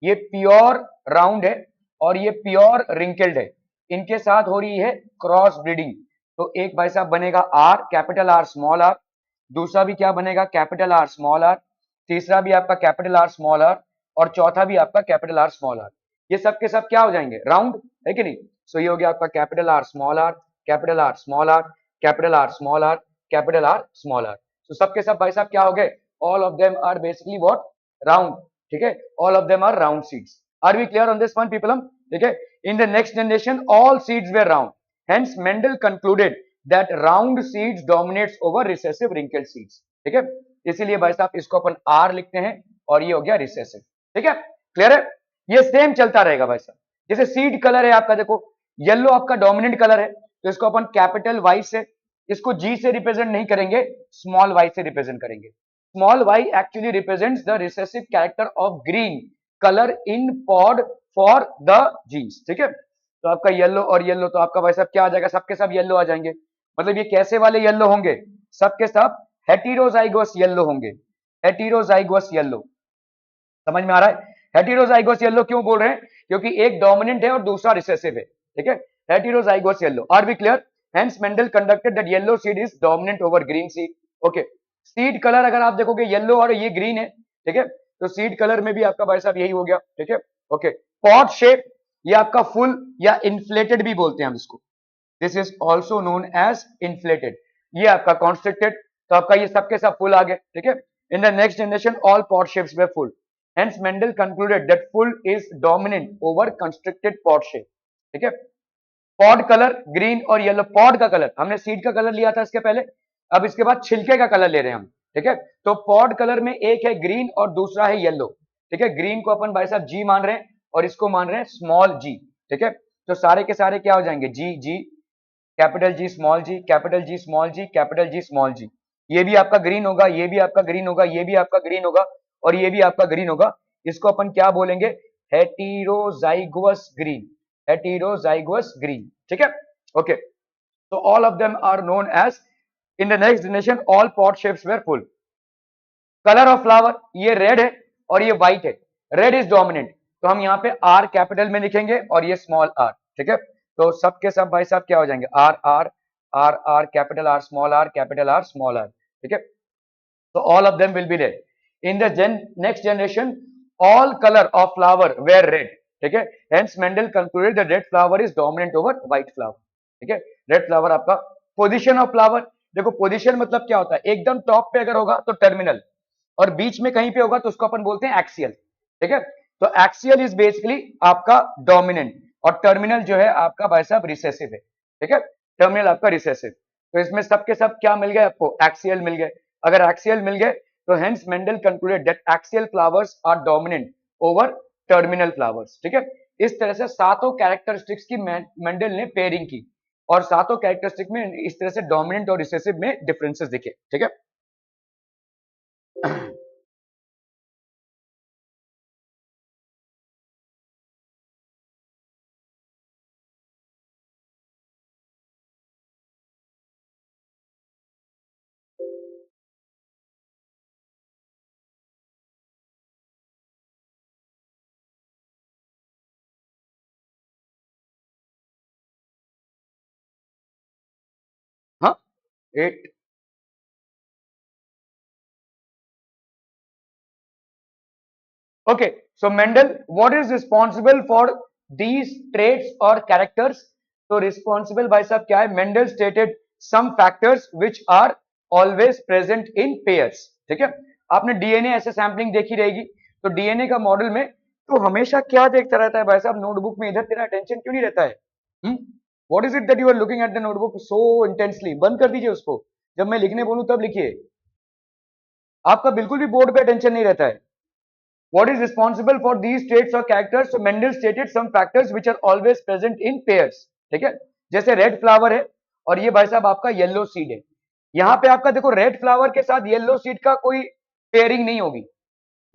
ये प्योर राउंड है और ये प्योर रिंकल्ड है, इनके साथ हो रही है क्रॉस ब्रीडिंग। तो एक भाई साहब बनेगा R, capital R small R, दूसरा भी क्या बनेगा, कैपिटल आर स्मॉल आर, तीसरा भी आपका कैपिटल आर स्मॉल आर, और चौथा भी आपका कैपिटल आर स्मॉल आर। ये सब के सब क्या हो जाएंगे, राउंड, है कि नहीं? सो ये हो गया आपका capital R small R, capital R small R, capital R small R, capital R small R. तो सब के सब भाई साहब क्या हो गए, all of them are basically what, round. ठीक है, all of them are round seeds. Are we clear on this one people? हम ठीक है, in the next generation all seeds were round, hence Mendel concluded that round seeds dominates over recessive wrinkled seeds. ठीक है, इसीलिए भाई साहब इसको अपन are लिखते हैं और ये हो गया रिसेसिव। ठीक है, क्लियर है? ये सेम चलता रहेगा भाई साहब। जैसे सीड कलर है आपका, देखो येलो आपका डोमिनेंट कलर है, तो इसको अपन कैपिटल वाई से, इसको जी से रिप्रेजेंट नहीं करेंगे, स्मॉल वाई से रिप्रेजेंट करेंगे। Small Y actually represents the recessive character of green colour in pod for the genes. ठीक है, तो आपका येलो और येलो, तो आपका भाई साहब क्या आ जाएगा, सबके सब येलो आ जाएंगे। मतलब ये कैसे वाले येलो होंगे, सबके सब हेटेरोजाइगोस येलो होंगे, हेटेरोजाइगोस येलो। समझ में आ रहा है? हेटेरोजाइगोस येलो क्यों बोल रहे हैं, क्योंकि एक डोमिनेंट है और दूसरा रिसेसिव है। ठीक है, heterozygous yellow. Are we clear? Hence Mendel concluded that yellow seed is dominant over green seed. Okay, seed colour अगर आप देखोगे येलो और ये ग्रीन है, ठीक है, तो सीड कलर में भी आपका भाई साहब यही हो गया। ठीक है, ओके। पॉट शेप, ये आपका फुल या इन्फ्लेटेड भी बोलते हैं हम इसको, this is also known as inflated. ये आपका कॉन्स्ट्रिक्टेड, तो आपका ये सबके सब फुल आ गए। ठीक है, in the next generation all pod shapes way full, hence Mendel concluded that full is dominant over constricted pod shape. ठीक है, पॉड कलर ग्रीन और येलो, पॉड का कलर हमने सीड का कलर लिया था इसके पहले, अब इसके बाद छिलके का कलर ले रहे हैं हम। ठीक है, तो पॉड कलर में एक है ग्रीन और दूसरा है येलो। ठीक है, ग्रीन को अपन भाई साहब जी मान रहे हैं और इसको मान रहे हैं स्मॉल जी। ठीक है, तो सारे के सारे क्या हो जाएंगे, जी जी, कैपिटल जी स्मॉल जी, कैपिटल जी स्मॉल जी, कैपिटल जी स्मॉल जी। ये भी आपका ग्रीन होगा, ये भी आपका ग्रीन होगा, ये भी आपका ग्रीन होगा और ये भी आपका ग्रीन होगा। इसको अपन क्या बोलेंगे, हेटेरोजाइगोस ग्रीन, हेटेरोजाइगोस ग्रीन। ठीक है, ओके। तो all of them are known as, in the next generation all pod shapes were full. Colour of flower, ये रेड है और ये व्हाइट है, रेड इज डोमिनेंट, तो हम यहाँ पे आर कैपिटल में लिखेंगे और ये स्मॉल आर। ठीक है, तो सबके सब भाई साहब क्या हो जाएंगे, R R R R, capital R small R, capital R small R. ठीक है, तो all of them will be red. In the next generation all color of flower were red. ठीक है, hence Mendel concluded that red flower is dominant over white flower. ठीक है, red flower आपका position of flower, देखो position मतलब क्या होता है, एकदम टॉप पे अगर होगा तो टर्मिनल, और बीच में कहीं पे होगा तो उसको अपन बोलते हैं एक्सियल। ठीक है, तो एक्सियल इज बेसिकली आपका डोमिनेंट, और टर्मिनल जो है आपका भाई साहब रिसेसिव है, ठीक है, टर्मिनल आपका रिसेसिव। तो इसमें सब के सब क्या मिल गए आपको, एक्सियल मिल गए। अगर एक्सियल मिल गए तो hence Mendel concluded that axial flowers are dominant over terminal flowers, ठीक है। इस तरह से सातों कैरेक्टरिस्टिक्स की मेंडल ने पेयरिंग की और सातों कैरेक्टरिस्टिक में इस तरह से डोमिनेंट और रिसेसिव में डिफरेंसेस दिखे, ठीक है। हाँ, eight. Okay, so Mendel, what is responsible for these traits or characters? तो responsible भाई साहब क्या है? Mendel stated some factors which are always present in pairs. ठीक है? आपने डीएनए ऐसे सैम्पलिंग देखी रहेगी, तो डीएनए का मॉडल में तो हमेशा क्या देखता रहता है भाई साहब नोटबुक में, इधर तेरा अटेंशन क्यों नहीं रहता है? What is it that you are looking at the notebook so intensely? बंद कर दीजिए उसको, जब मैं लिखने बोलूं तब लिखिए। आपका बिल्कुल भी बोर्ड पे अटेंशन नहीं रहता है। What is responsible for these traits or characters? So Mendel stated some factors which are always present in pairs. ठीक है, जैसे रेड फ्लावर है और ये भाई साहब आपका येलो सीड है। यहाँ पे आपका देखो रेड फ्लावर के साथ येलो सीड का कोई पेयरिंग नहीं होगी,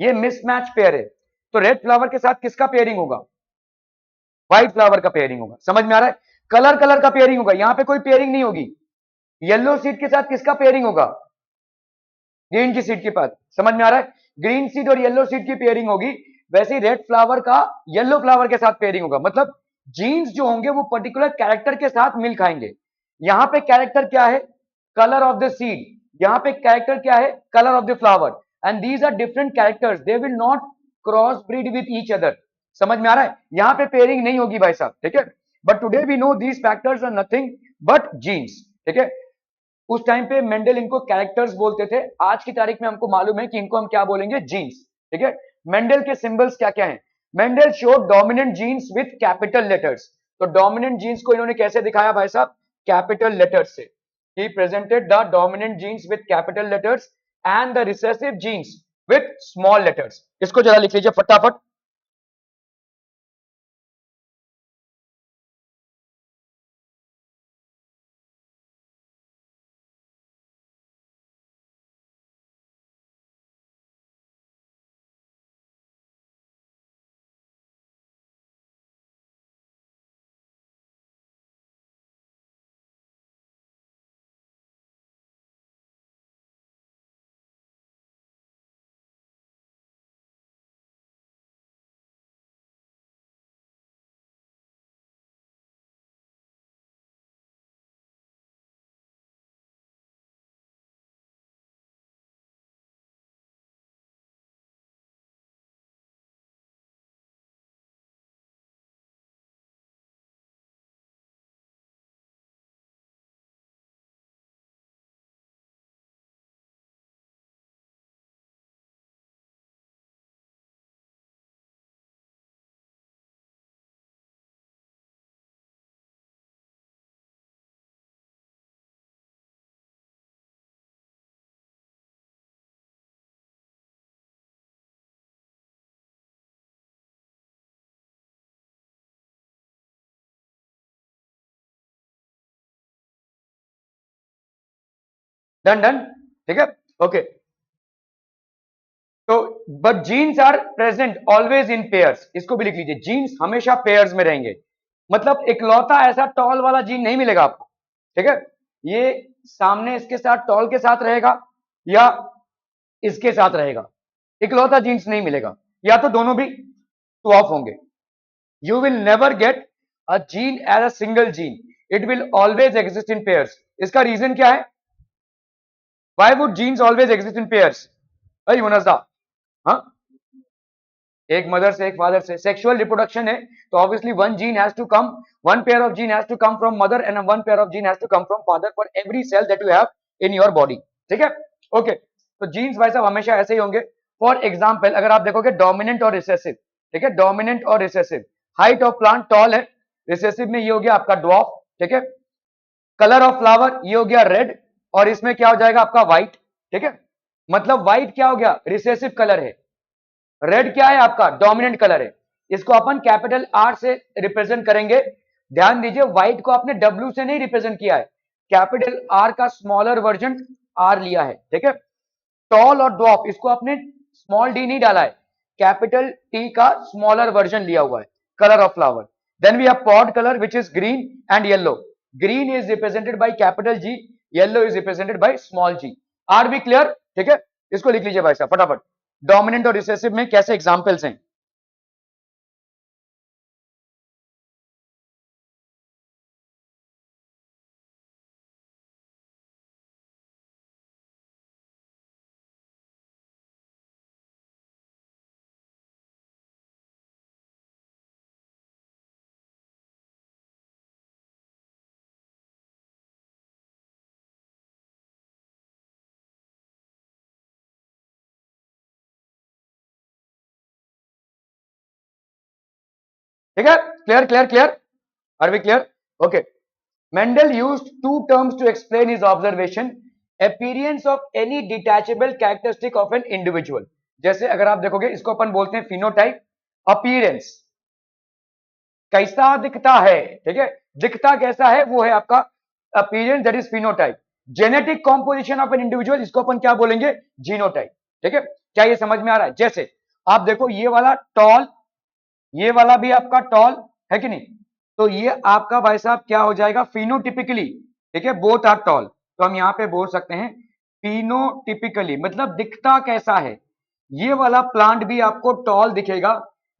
ये मिसमैच पेयर है। तो रेड फ्लावर के साथ किसका पेयरिंग होगा? व्हाइट फ्लावर का पेयरिंग होगा। समझ में आ रहा है? कलर कलर का पेयरिंग होगा, यहाँ पे कोई पेयरिंग नहीं होगी। येलो सीड के साथ किसका पेयरिंग होगा? ग्रीन की सीड के पास। समझ में आ रहा है? ग्रीन सीड और येलो सीड की पेयरिंग होगी, वैसे ही रेड फ्लावर का येलो फ्लावर के साथ पेयरिंग होगा। मतलब जीन्स जो होंगे वो पर्टिकुलर कैरेक्टर के साथ मिल खाएंगे। यहाँ पे कैरेक्टर क्या है? Colour of the seed. यहाँ पे कैरेक्टर क्या है? Colour of the flower. And these are different characters, they will not cross breed with each other. समझ में आ रहा है? यहाँ पे पेयरिंग नहीं होगी भाई साहब, ठीक है। But today we know these factors are nothing but genes, ठीक है। उस टाइम पे मेंडल इनको कैरेक्टर्स बोलते थे, आज की तारीख में हमको मालूम है कि इनको हम क्या बोलेंगे? जीन्स, ठीक है। मेंडल के सिंबल्स क्या क्या हैं? Mendel show dominant genes with capital letters. तो डोमिनेंट जीन्स को इन्होंने कैसे दिखाया भाई साहब? कैपिटल लेटर्स से। He presented the dominant genes with capital letters and the recessive genes with small letters. इसको जरा लिख लीजिए फटाफट। डन डन, ठीक है, ओके। तो but genes are present always in pairs, इसको भी लिख लीजिए, जीन्स हमेशा पेयर्स में रहेंगे। मतलब इकलौता ऐसा टॉल वाला जीन नहीं मिलेगा आपको, ठीक है। ये सामने इसके साथ टॉल के साथ रहेगा या इसके साथ रहेगा, इकलौता जीन्स नहीं मिलेगा, या तो दोनों भी स्वॉप होंगे। You will never get a gene as a single gene, it will always exist in pairs. इसका रीजन क्या है? Why would genes always exist in pairs? भाई मुनजा, हाँ, एक मदर से एक फादर से सेक्सुअल रिप्रोडक्शन है, तो obviously one gene has to come, one pair of gene has to come from mother and one pair of gene has to come from father for every cell that you have in your body, ठीक है। Okay, तो jeans भाई साहब हमेशा ऐसे ही होंगे। For example अगर आप देखोगे डोमिनेंट और रिसेसिव, ठीक है, डोमिनेंट और recessive, height of plant tall है, रिसेसिव में ये हो गया आपका ड्वार्फ, ठीक है। कलर ऑफ फ्लावर ये हो गया रेड, और इसमें क्या हो जाएगा आपका व्हाइट, ठीक है। मतलब व्हाइट क्या हो गया, रिसेसिव कलर है। रेड क्या है आपका, डोमिनेंट कलर है। इसको अपन कैपिटल आर से रिप्रेजेंट करेंगे। ध्यान दीजिए, व्हाइट को आपने डब्ल्यू से नहीं रिप्रेजेंट किया है, कैपिटल आर का स्मॉलर वर्जन आर लिया है, ठीक है। टॉल और ड्वार्फ इसको आपने स्मॉल डी नहीं डाला है, कैपिटल टी का स्मॉलर वर्जन लिया हुआ है। Colour of flower, then we have pod colour which is green and yellow. Green is represented by capital G, yellow is represented by small G. Are B clear, ठीक है। इसको लिख लीजिए भाई साहब फटाफट, डोमिनेंट और रिसेसिव में कैसे एग्जांपल्स हैं। ठीक है, clear clear clear, are we clear, okay. Mendel used two terms to explain his observation: appearance of any detachable characteristic of an individual. जैसे अगर आप देखोगे इसको अपन बोलते हैं फिनोटाइप, अपीयरेंस कैसा दिखता है, ठीक है, दिखता कैसा है वो है आपका appearance, that is phenotype. Genetic composition of an individual इसको अपन क्या बोलेंगे, जीनोटाइप, ठीक है। क्या ये समझ में आ रहा है? जैसे आप देखो ये वाला टॉल, ये वाला भी आपका टॉल है कि नहीं, तो ये आपका भाई साहब क्या हो जाएगा, फिनोटिपिकली, ठीक है, बोथ आर टॉल। तो हम यहां पे बोल सकते हैं फिनोटिपिकली मतलब दिखता कैसा है। ये वाला प्लांट भी आपको टॉल दिखेगा,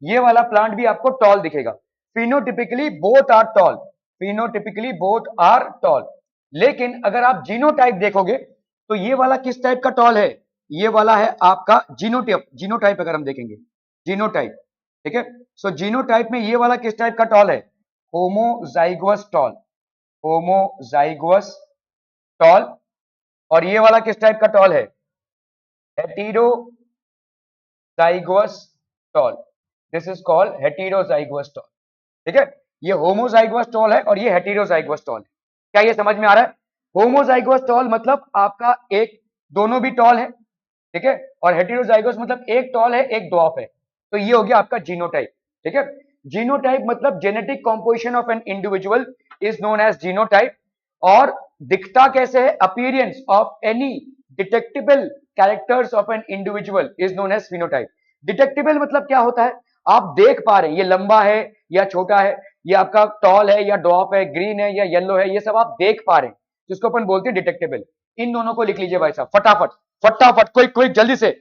ये वाला प्लांट भी आपको टॉल दिखेगा। Phenotypically both are tall, phenotypically both are tall. लेकिन अगर आप जीनोटाइप देखोगे तो ये वाला किस टाइप का टॉल है, ये वाला है आपका जीनोटाइप। जीनोटाइप अगर हम देखेंगे, जीनोटाइप, ठीक है। सो जीनोटाइप में ये वाला किस टाइप का टॉल है, होमोजाइगोस टॉल, होमोजाइगोस टॉल। और ये वाला किस टाइप का टॉल है, heterozygous tall, this is called heterozygous tall, ठीक है। ये होमोजाइगोस टॉल है और ये हेटेरोजाइगोस टॉल है। क्या ये समझ में आ रहा है? होमोजाइगोस टॉल मतलब आपका एक, दोनों भी टॉल है, ठीक है, और हेटेरोजाइगोस मतलब एक टॉल है एक ड्वार्फ है। तो ये हो गया आपका जीनोटाइप, ठीक है। जीनोटाइप मतलब genetic composition of an individual is known as genotype. और दिखता कैसे है, appearance of any detectable characters of an individual is known as phenotype. Detectable मतलब क्या होता है, आप देख पा रहे हैं ये लंबा है या छोटा है, ये आपका टॉल है या ड्वार्फ है, ग्रीन है या येलो है, ये सब आप देख पा रहे हैं, जिसको अपन बोलते हैं डिटेक्टेबल। इन दोनों को लिख लीजिए भाई साहब फटाफट, फटाफट कोई कोई जल्दी से।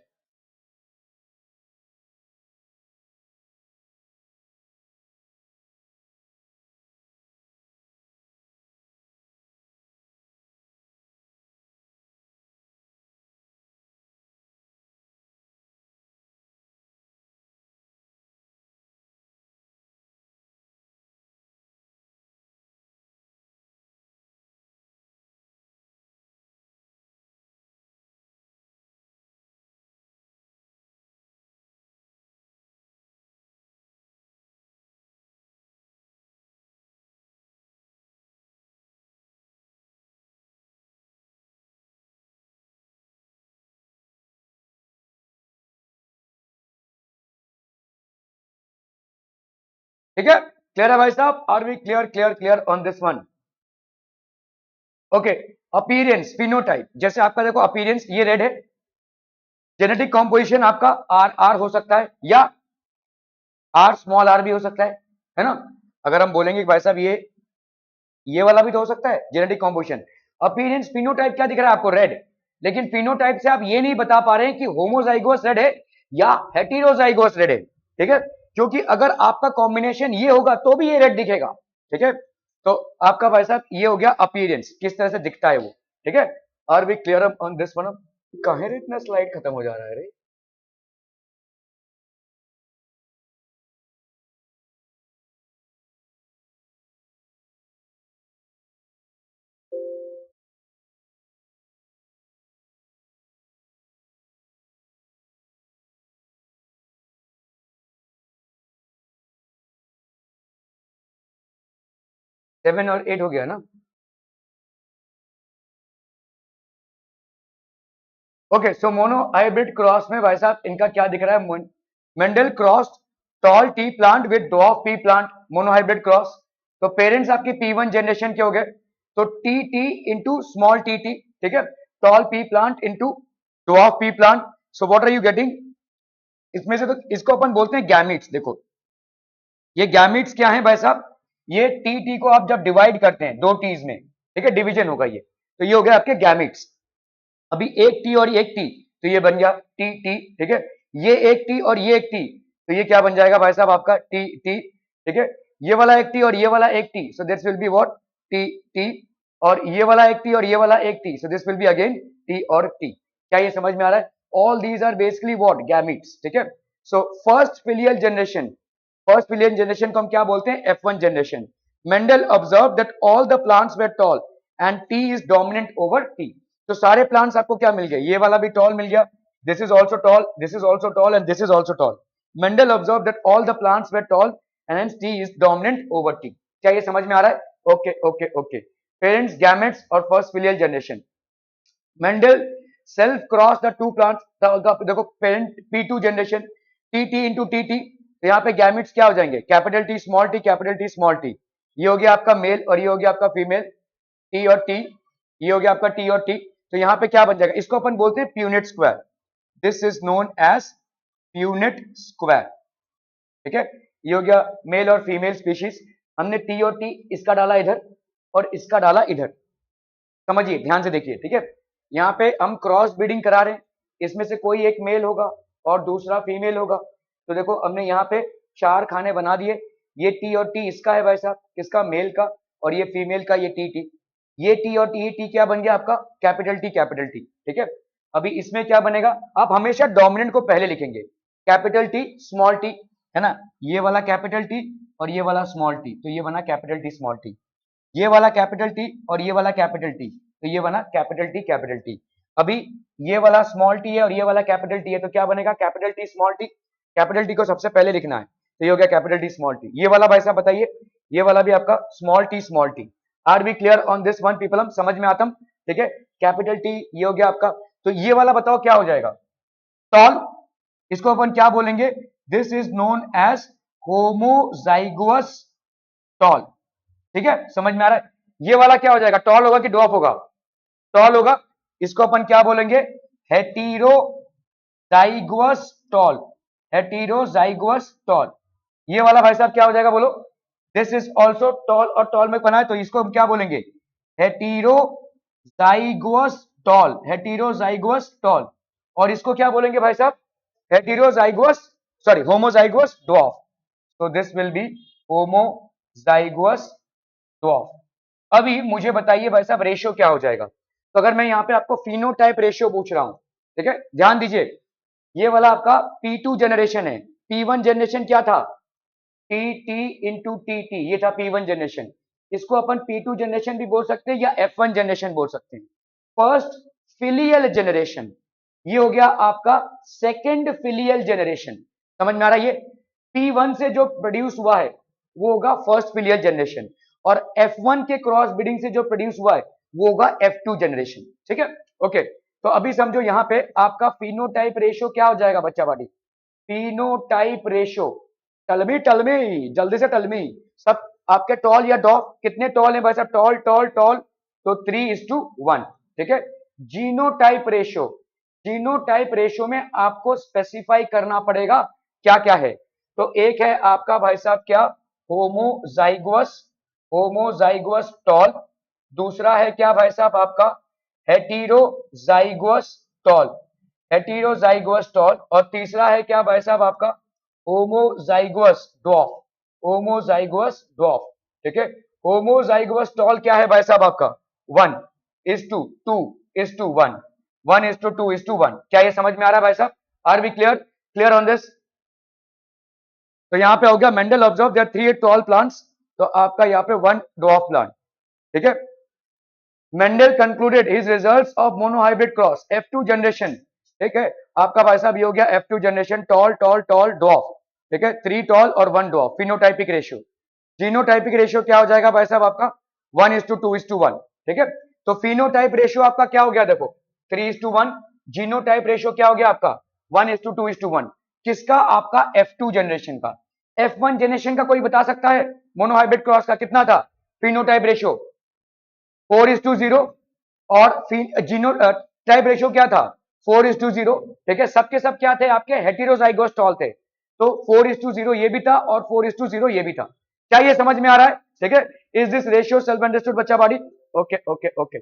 ठीक है, क्लियर है भाई साहब, are we clear clear clear on this one? Okay, appearance phenotype, जैसे आपका देखो अपीयरेंस ये रेड है, जेनेटिक कॉम्पोजिशन आपका आर आर हो सकता है या आर स्मॉल आर भी हो सकता है ना। अगर हम बोलेंगे कि भाई साहब ये वाला भी तो हो सकता है जेनेटिक कॉम्पोजिशन। अपीयरेंस फिनोटाइप क्या दिख रहा है आपको, रेड। लेकिन फिनोटाइप से आप ये नहीं बता पा रहे हैं कि होमोजाइगोस रेड है या हेटेरोजाइगोस रेड है, ठीक है। क्योंकि अगर आपका कॉम्बिनेशन ये होगा तो भी ये रेड दिखेगा, ठीक है। तो आपका भाई साहब ये हो गया अपीयरेंस, किस तरह से दिखता है वो, ठीक है। Are we clear on this one? कहां रे इतना स्लाइड खत्म हो जा रहा है रे। 7 और 8 हो गया ना। Okay, so mono hybrid cross में भाई साहब इनका क्या दिख रहा है? Mendel cross tall T plant with dwarf pea plant, mono hybrid cross. तो पेरेंट्स आपकी P1 जनरेशन के हो गए, तो T T into small T T, ठीक है, tall pea plant into dwarf pea plant. So what are you getting? इसमें से तो इसको अपन बोलते हैं गैमीट्स। देखो ये गैमीट्स क्या है भाई साहब? ये टी टी को आप जब डिवाइड करते हैं दो टीज में, ठीक है, डिवीजन होगा ये, तो ये हो गया आपके गैमीट्स। अभी एक टी और एक टी, तो ये बन गया टी टी, ठीक है। ये एक टी और ये एक टी, तो ये क्या बन जाएगा भाई साहब आपका टी टी, ठीक है। ये वाला एक टी और ये वाला एक T, so this will be what? T T. और ये वाला एक टी और ये वाला एक T, so this will be again T और टी। क्या ये समझ में आ रहा है? All these are basically what? Gametes, ठीक है। सो फर्स्ट फिलियल जनरेशन को हम क्या बोलते हैं? F1 generation. Mendel observe that all the plants were tall and T is dominant over T. तो सारे प्लांट्स आपको क्या मिल गए? ये वाला भी टॉल मिल गया, this is also tall, this is also tall and this is also tall. Mendel observe that all the plants were tall and hence T is dominant over T. क्या ये समझ में आ रहा है? Okay okay okay. Parents, gametes और first filial generation. Mendel self cross the two plants. देखो parent P2 generation, T T into T T, तो यहाँ पे गैमेट्स क्या हो जाएंगे? Capital T small T, capital T small T. ये हो गया आपका मेल और ये हो गया आपका फीमेल, टी और टी। ये हो गया आपका टी और टी। तो यहाँ पे क्या बन जाएगा? इसको अपन बोलते हैं Punnett square. This is known as Punnett square, ठीक है। ये हो गया मेल और फीमेल स्पीशीज। हमने टी और टी इसका डाला इधर और इसका डाला इधर। समझिए, ध्यान से देखिए, ठीक है। यहाँ पे हम क्रॉस ब्रीडिंग करा रहे हैं, इसमें से कोई एक मेल होगा और दूसरा फीमेल होगा। तो देखो हमने यहाँ पे 4 खाने बना दिए। ये टी और टी इसका है भाई साहब, किसका? मेल का। और ये फीमेल का, ये टी टी। ये टी और टी टी क्या बन गया आपका? कैपिटल टी, ठीक है। अभी इसमें क्या बनेगा? आप हमेशा डोमिनेंट को पहले लिखेंगे, कैपिटल टी स्मॉल टी, है ना। ये वाला कैपिटल टी और ये वाला स्मॉल टी, तो ये बना कैपिटल टी स्मॉल टी। ये वाला कैपिटल टी और ये वाला कैपिटल टी, तो ये बना कैपिटल टी। अभी ये वाला स्मॉल टी है और ये वाला कैपिटल टी है, तो क्या बनेगा? Capital T small T. Capital T को सबसे पहले लिखना है, तो ये हो गया कैपिटल टी स्मॉल टी। ये वाला भाई साहब बताइए, ये वाला भी आपका small T. Are B clear on this one people? हम समझ में आता, ठीक है। कैपिटल टी ये हो गया आपका। तो ये वाला बताओ क्या हो जाएगा? टॉल। इसको अपन क्या बोलेंगे? This is known as homozygous tall, ठीक है। समझ में आ रहा है? ये वाला क्या हो जाएगा? टॉल होगा कि ड्वार्फ होगा? टॉल होगा। इसको अपन क्या बोलेंगे? हेटेरोजाइगोस टॉल, हेटेरोजाइगोस टॉल। ये वाला भाई साहब क्या हो जाएगा? बोलो। दिस इज ऑल्सो टॉल, और टॉल में बना है, तो इसको हम क्या बोलेंगे? हेटेरोजाइगोस टॉल, हेटेरोजाइगोस टॉल। और इसको क्या बोलेंगे भाई साहब? हेटेरोजाइगोस, सॉरी, होमोजाइगोस ड्वार्फ। तो दिस विल बी होमोजाइगोस ड्वार्फ। अभी मुझे बताइए भाई साहब रेशियो क्या हो जाएगा? तो अगर मैं यहाँ पे आपको फिनोटाइप रेशियो पूछ रहा हूं, ठीक है, ध्यान दीजिए। ये वाला आपका P2 जनरेशन है, P1 जनरेशन क्या था? T T into T T, ये था P1 जनरेशन। इसको अपन P2 जनरेशन भी बोल सकते हैं या F1 जनरेशन बोल सकते हैं। फर्स्ट फिलियल जनरेशन, ये हो गया आपका सेकेंड फिलियल जनरेशन। समझ में आ रहा है? ये P1 से जो प्रोड्यूस हुआ है वो होगा फर्स्ट फिलियल जनरेशन, और F1 के क्रॉस ब्रीडिंग से जो प्रोड्यूस हुआ है वो होगा F2 जनरेशन, ठीक है। ओके, तो अभी समझो यहाँ पे आपका फिनोटाइप रेशियो क्या हो जाएगा बच्चा बाटी? फिनोटाइप रेशियो, टलमी जल्दी से टलमी सब आपके टॉल या डॉफ कितने टॉल है भाई साहब? टॉल टॉल टॉल, तो 3:1, ठीक है। जीनोटाइप रेशियो, जीनोटाइप रेशियो में आपको स्पेसिफाई करना पड़ेगा क्या क्या है। तो एक है आपका भाई साहब क्या? होमोजाइगोस, होमोजाइगोस टॉल। दूसरा है क्या भाई साहब आपका? Heterozygous tall, heterozygous toll. और तीसरा है क्या भाई साहब आपका? होमोजाइगोस ड्वार्फ, होमोजाइगोस ड्वार्फ, ठीक है। होमोजाइगोस टॉल क्या है भाई साहब आपका? 1:2, 1:2, क्या ये समझ में आ रहा है भाई साहब? Are we clear? Clear on this? तो यहाँ पे हो गया Mendel observe there 3 tall plants, तो आपका यहाँ पे 1 ड्वार्फ प्लांट, ठीक है। Mendel concluded his results of monohybrid cross F2 generation, ठीक है। आपका भाई साहब ये हो गया F2 generation, tall tall tall dwarf, ठीक है। 3 टॉल और 1 dwarf, phenotypic ratio. Genotypic ratio क्या हो जाएगा भाई साहब आपका 1:2:1, ठीक है। तो फिनोटाइप रेशियो आपका क्या हो गया, देखो 3:1। जीनोटाइप रेशियो क्या हो गया आपका 1:2:1। किसका, आपका F2 जनरेशन का। F1 जनरेशन का कोई बता सकता है मोनोहाइब्रिड क्रॉस का कितना था फिनोटाइप रेशियो? 4:0। और जीनोटाइप रेशियो क्या था 4:0, ठीक है। सबके सब क्या थे आपके हेटेरोजाइगोस टॉल थे, तो 4:0 ये भी था और 4:0 ये भी था। क्या ये समझ में आ रहा है, ठीक है। Is this ratio self understood बच्चा बाड़ी? Okay okay okay.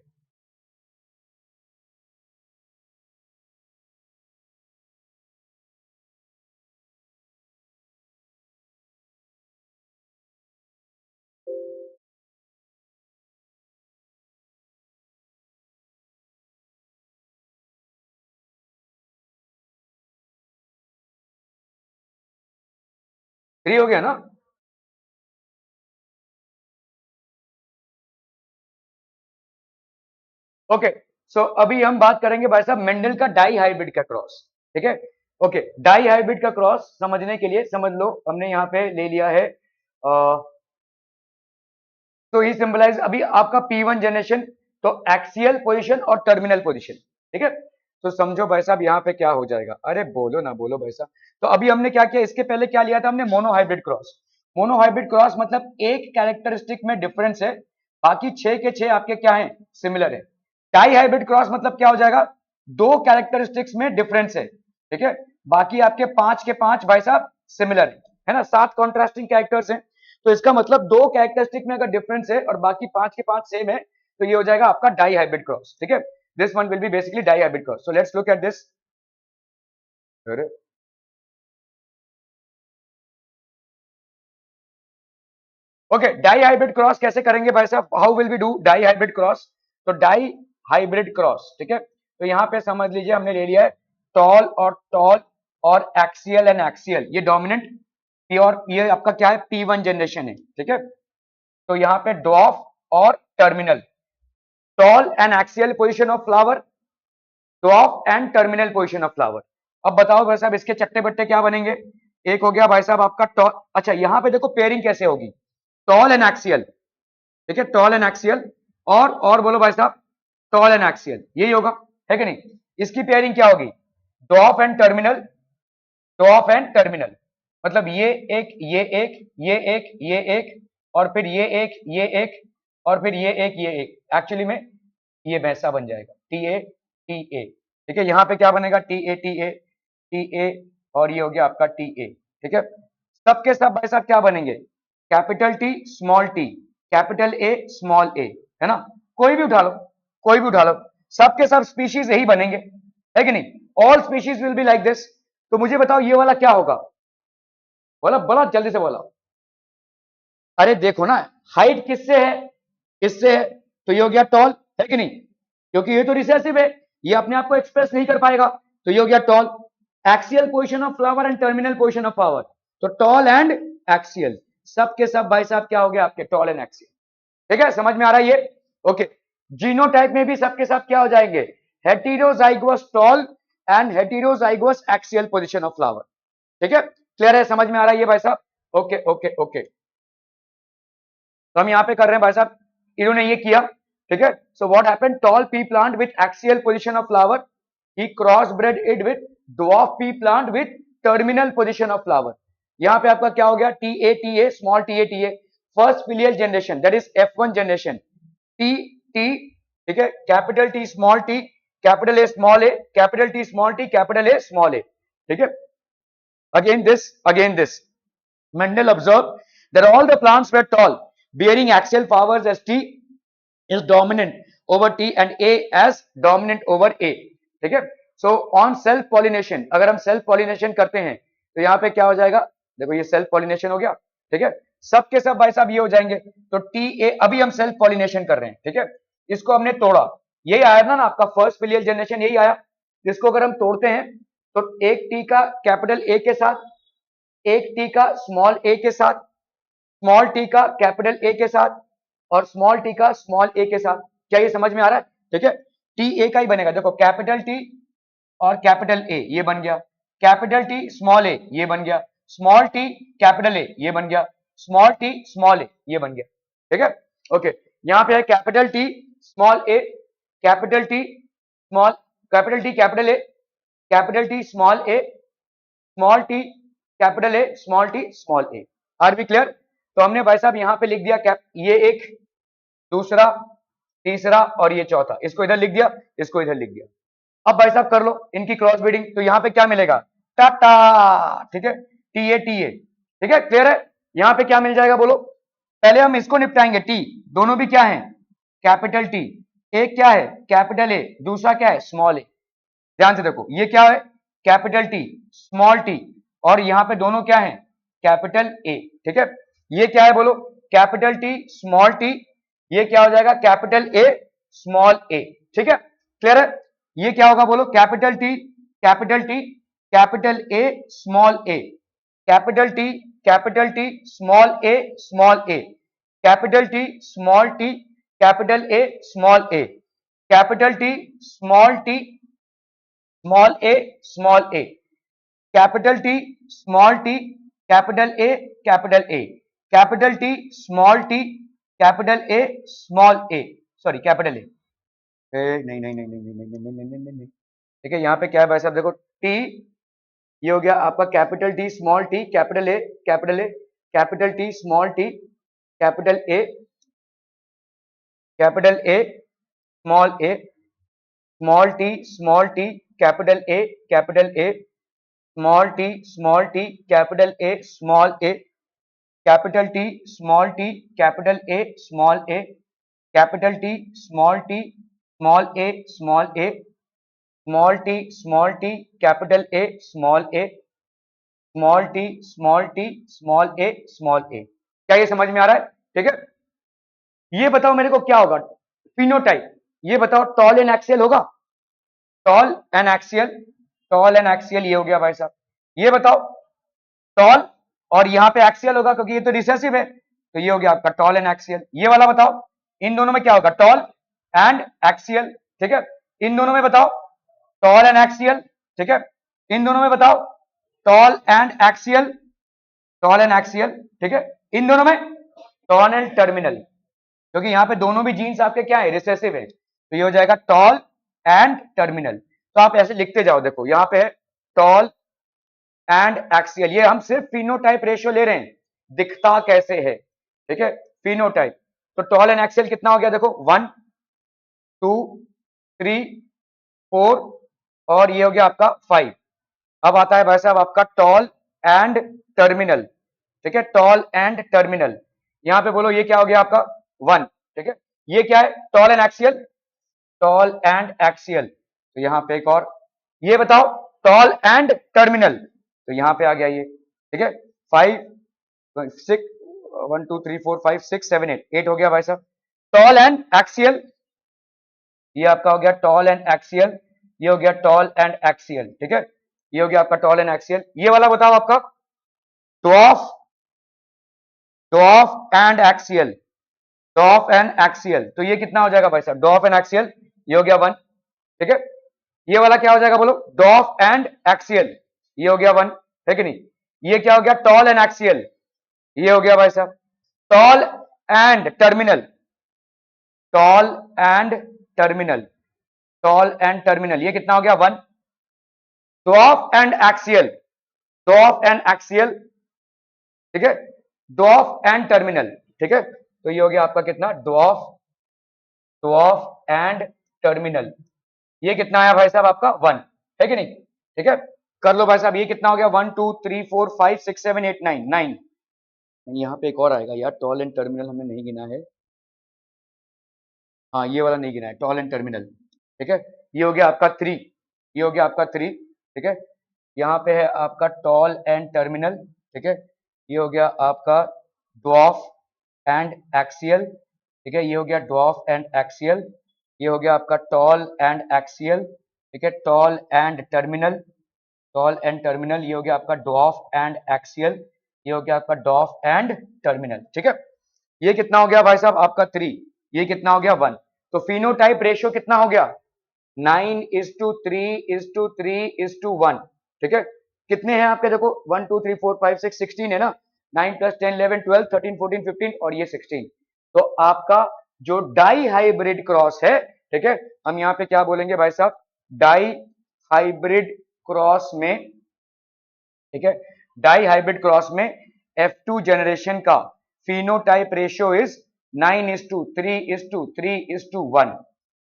फ्री हो गया ना? ओके, सो अभी हम बात करेंगे भाई साहब मेंडल का डाई हाइब्रिड का क्रॉस, ठीक है। ओके, डाई हाइब्रिड का क्रॉस समझने के लिए समझ लो, हमने यहाँ पे ले लिया है तो ही सिंबलाइज अभी आपका P1 जनरेशन, तो एक्सियल पोजीशन और टर्मिनल पोजीशन, ठीक है। तो समझो भाई साहब यहाँ पे क्या हो जाएगा, अरे बोलो ना बोलो भाई साहब। तो अभी हमने क्या किया, इसके पहले क्या लिया था हमने, मोनोहाइब्रिड क्रॉस। मोनोहाइब्रिड क्रॉस मतलब एक कैरेक्टरिस्टिक में डिफरेंस है, बाकी 6 के 6 आपके क्या है, सिमिलर है। डाई हाइब्रिड क्रॉस मतलब क्या हो जाएगा, दो कैरेक्टरिस्टिक्स में डिफरेंस है, ठीक है, बाकी आपके 5 के 5 भाई साहब सिमिलर है ना, 7 कॉन्ट्रास्टिंग कैरेक्टर्स हैं। तो इसका मतलब दो कैरेक्टरिस्टिक में अगर डिफरेंस है और बाकी 5 के 5 सेम है, तो ये हो जाएगा आपका डाई हाइब्रिड क्रॉस, ठीक है। This one will be basically dihybrid cross. So let's look at this. Okay, dihybrid cross कैसे करेंगे भाई साहब, how will we do dihybrid cross? तो डाई हाइब्रिड क्रॉस, ठीक है। तो यहां पे समझ लीजिए हमने ले लिया है टॉल और एक्सियल एंड एक्सियल, ये डोमिनेंट और ये आपका क्या है P1 जनरेशन है, ठीक है। तो यहाँ पे ड्वार्फ और terminal, toll and axial position of flower, dwarf and terminal position of flower. अब बताओ भाई साहब इसके चट्टे बट्टे क्या बनेंगे? एक हो गया भाई साहब आपका टॉल, अच्छा यहाँ पे देखो पेयरिंग कैसे होगी, टॉल एंड एक्सियल, ठीक है, टॉल एंड एक्सियल। और बोलो भाई साहब टॉल एंड एक्सियल, यही होगा, है कि नहीं? इसकी पेयरिंग क्या होगी, dwarf and terminal, dwarf and terminal. मतलब ये एक ये एक ये एक ये एक और फिर ये एक ये एक और फिर ये एक ये एक, एक्चुअली में ये वैसा बन जाएगा TA ठीक है। यहाँ पे क्या बनेगा TA और ये हो गया आपका TA, ठीक है। सबके सब भाई साहब क्या बनेंगे, capital T small t, capital A small a, है ना। कोई भी उठा लो, कोई भी उठा लो, सबके सब स्पीशीज यही बनेंगे, है कि नहीं? All species will be like this. तो मुझे बताओ ये वाला क्या होगा, बोला बोला जल्दी से बोला। अरे देखो ना, हाइट किससे है, इससे है, तो ये हो गया टॉल, है कि नहीं? क्योंकि ये तो रिसेसिव है, ये अपने आप को एक्सप्रेस नहीं कर पाएगा, तो ये हो गया tall. Axial position of flower and terminal position of flower, तो टॉल एंड एक्सियल, सब के सब भाई साहब क्या हो गया आपके टॉल एंड एक्सियल, ठीक है। समझ में आ रहा है ये? ओके, जीनोटाइप में भी सबके सब क्या हो जाएंगे, heterozygous tall and heterozygous axial position of flower, ठीक है। क्लियर है, समझ में आ रहा है ये भाई साहब? Okay okay okay. तो हम यहाँ पे कर रहे हैं भाई साहब, इन्होंने ये किया, ठीक है। So what happened, toll pea plant with axial position of flower, he cross bread it with dwarf pea plant with terminal position of flower. यहाँ पे आपका क्या हो गया, TA small TA, first filial generation that is F1 generation, T, ठीक है, capital T small t, capital A small a, capital T small t, capital A small a, ठीक है। Again this, Mendel observed that all the plants were tall, bearing axial powers as T is dominant over T and A as dominant over A, ठीक है। So on self pollination, अगर हम self pollination करते हैं तो यहाँ पे क्या हो जाएगा, देखो ये सेल्फ पॉलिनेशन हो गया, ठीक है। सब के सब भाई साहब ये हो जाएंगे, तो TA अभी हम सेल्फ पॉलिनेशन कर रहे हैं, ठीक है। इसको हमने तोड़ा, यही आया ना आपका फर्स्ट फिलियल जनरेशन, यही आया। इसको अगर हम तोड़ते हैं तो एक T का कैपिटल A के साथ, एक T का स्मॉल a के साथ, स्मॉल t का कैपिटल A के साथ और स्मॉल t का स्मॉल a के साथ, क्या ये समझ में आ रहा है? ठीक है, TA का ही बनेगा, देखो कैपिटल T और कैपिटल A ये बन गया, कैपिटल T स्मॉल a ये बन गया, स्मॉल t कैपिटल A ये बन गया, स्मॉल टी स्मॉल ए, ये बन गया, ठीक है। ओके, यहाँ पे है capital T small A, capital T small, capital T capital A, capital T small A, small T capital A, small T small A. Are B clear? तो हमने भाई साहब यहाँ पे लिख दिया कैप, ये एक, दूसरा, तीसरा और ये चौथा, इसको इधर लिख दिया, इसको इधर लिख दिया। अब भाई साहब कर लो इनकी क्रॉस ब्रीडिंग, तो यहाँ पे क्या मिलेगा, टाटा, ठीक है, टी ए, ठीक है, क्लियर है। यहाँ पे क्या मिल जाएगा बोलो, पहले हम इसको निपटाएंगे, टी, दोनों भी क्या है, कैपिटल टी, एक क्या है कैपिटल ए, दूसरा क्या है स्मॉल ए। ध्यान से देखो, ये क्या है कैपिटल टी स्मॉल टी, और यहाँ पे दोनों क्या है कैपिटल ए, ठीक है। ये क्या है बोलो, कैपिटल टी स्मॉल टी, ये क्या हो जाएगा कैपिटल ए स्मॉल ए, ठीक है, क्लियर है। ये क्या होगा बोलो, capital T capital T capital A small A, capital T small A small A, capital T small T capital A small A, capital T small T small A small A, capital T small T capital A capital A, capital T small T capital A small A, sorry capital A, नहीं नहीं नहीं नहीं नहीं नहीं नहीं नहीं नहीं नहीं, ठीक है। यहाँ पे क्या है भाई साहब देखो, टी, ये हो गया आपका capital T small T capital A capital A, capital T small T capital A small A, small T capital A, small T capital A small A, capital T small T capital A small A, capital T small T small A small A, small T capital A small A, small T small A small A. क्या ये समझ में आ रहा है, ठीक है। ये बताओ मेरे को क्या होगा फिनोटाइप, ये बताओ टॉल एंड एक्सियल होगा, toll and axial, toll and axial ये हो गया भाई साहब। ये बताओ टॉल और यहाँ पे एक्सियल होगा क्योंकि ये तो रिसेसिव है, तो ये हो गया आपका टॉल एंड एक्सियल। ये वाला बताओ इन दोनों में क्या होगा, टॉल एंड एक्सियल, ठीक है। इन दोनों में बताओ टॉल एंड एक्सियल, ठीक है। इन दोनों में बताओ toll and axial, toll and axial, ठीक है। इन दोनों में टॉल एंड टर्मिनल, क्योंकि यहाँ पे दोनों भी जीन्स आपके क्या है रिसेसिव है, तो ये हो जाएगा टॉल एंड टर्मिनल। तो आप ऐसे लिखते जाओ, देखो यहाँ पे है टॉल एंड एक्सियल, ये हम सिर्फ फिनोटाइप रेशियो ले रहे हैं, दिखता कैसे है, ठीक है, फिनोटाइप। तो टॉल एंड एक्सियल कितना हो गया देखो, 1 2 3 4 और ये हो गया आपका 5। अब आता है भाई साहब आपका टॉल एंड टर्मिनल, ठीक है, टॉल एंड टर्मिनल। यहां पे बोलो ये क्या हो गया आपका 1, ठीक है। ये क्या है toll and axial, toll and axial, तो यहां पे एक और, ये बताओ टॉल एंड टर्मिनल, तो यहां पे आ गया ये, ठीक है। 5 6 1 2 3 4 5 6 7 8, 8 हो गया भाई साहब। टॉल एंड एक्सियल, ये आपका हो गया टॉल एंड एक्सियल, ये हो गया टॉल एंड एक्सियल, ठीक है। ये हो गया आपका टॉल एंड एक्सियल। ये वाला बताओ आपका dwarf, dwarf and axial, dwarf and axial, तो ये कितना हो जाएगा भाई साहब, ड्वार्फ एंड एक्सियल, ये हो गया 1, ठीक है। ये वाला क्या हो जाएगा बोलो, ड्वार्फ एंड एक्सियल, ये हो गया 1, है कि नहीं। ये क्या हो गया टॉल एंड एक्सियल, ये हो गया भाई साहब। Tall and terminal, tall and terminal, tall and terminal, ये कितना हो गया 1। Dwarf and axial, dwarf and axial, ठीक है, ड्वार्फ एंड टर्मिनल, ठीक है। तो ये हो गया आपका कितना ड्वार्फ, ड्वार्फ एंड टर्मिनल, ये कितना आया भाई साहब आपका 1, है कि नहीं, ठीक है। कर लो भाई साहब, ये कितना हो गया 1 2 3 4 5 6 7 8 9 9। यहाँ पे एक और आएगा यार, टॉल एंड टर्मिनल हमने नहीं गिना है, हाँ ये वाला नहीं गिना है, टॉल एंड टर्मिनल, ठीक है। ये हो गया आपका 3, ये हो गया आपका 3, ठीक है। यहाँ पे है आपका टॉल एंड टर्मिनल, ठीक है। ये हो गया आपका ड्वार्फ एंड एक्सियल, ठीक है, ये हो गया ड्वार्फ एंड एक्सियल। ये हो गया आपका टॉल एंड एक्सियल, ठीक है, tall and terminal, tall and terminal, ये हो गया आपका ड्वार्फ एंड एक्सियल, ये हो गया आपका ड्वार्फ एंड टर्मिनल, ठीक है। ये कितना हो गया भाई साहब आपका 3, ये कितना हो गया 1। तो फिनोटाइप रेशियो कितना हो गया 9:3:3:1, ठीक है। कितने हैं आपके देखो 1 2 3 4 5 6 16 है ना, 9 + 10 11 12 13 14 15 और ये 16। तो आपका जो डाई हाइब्रिड क्रॉस है, ठीक है, हम यहाँ पे क्या बोलेंगे भाई साहब, डाई हाइब्रिड क्रॉस में, ठीक है, डाई हाइब्रिड क्रॉस में F2 जनरेशन का फिनोटाइप रेशियो इज 9:3:3:1।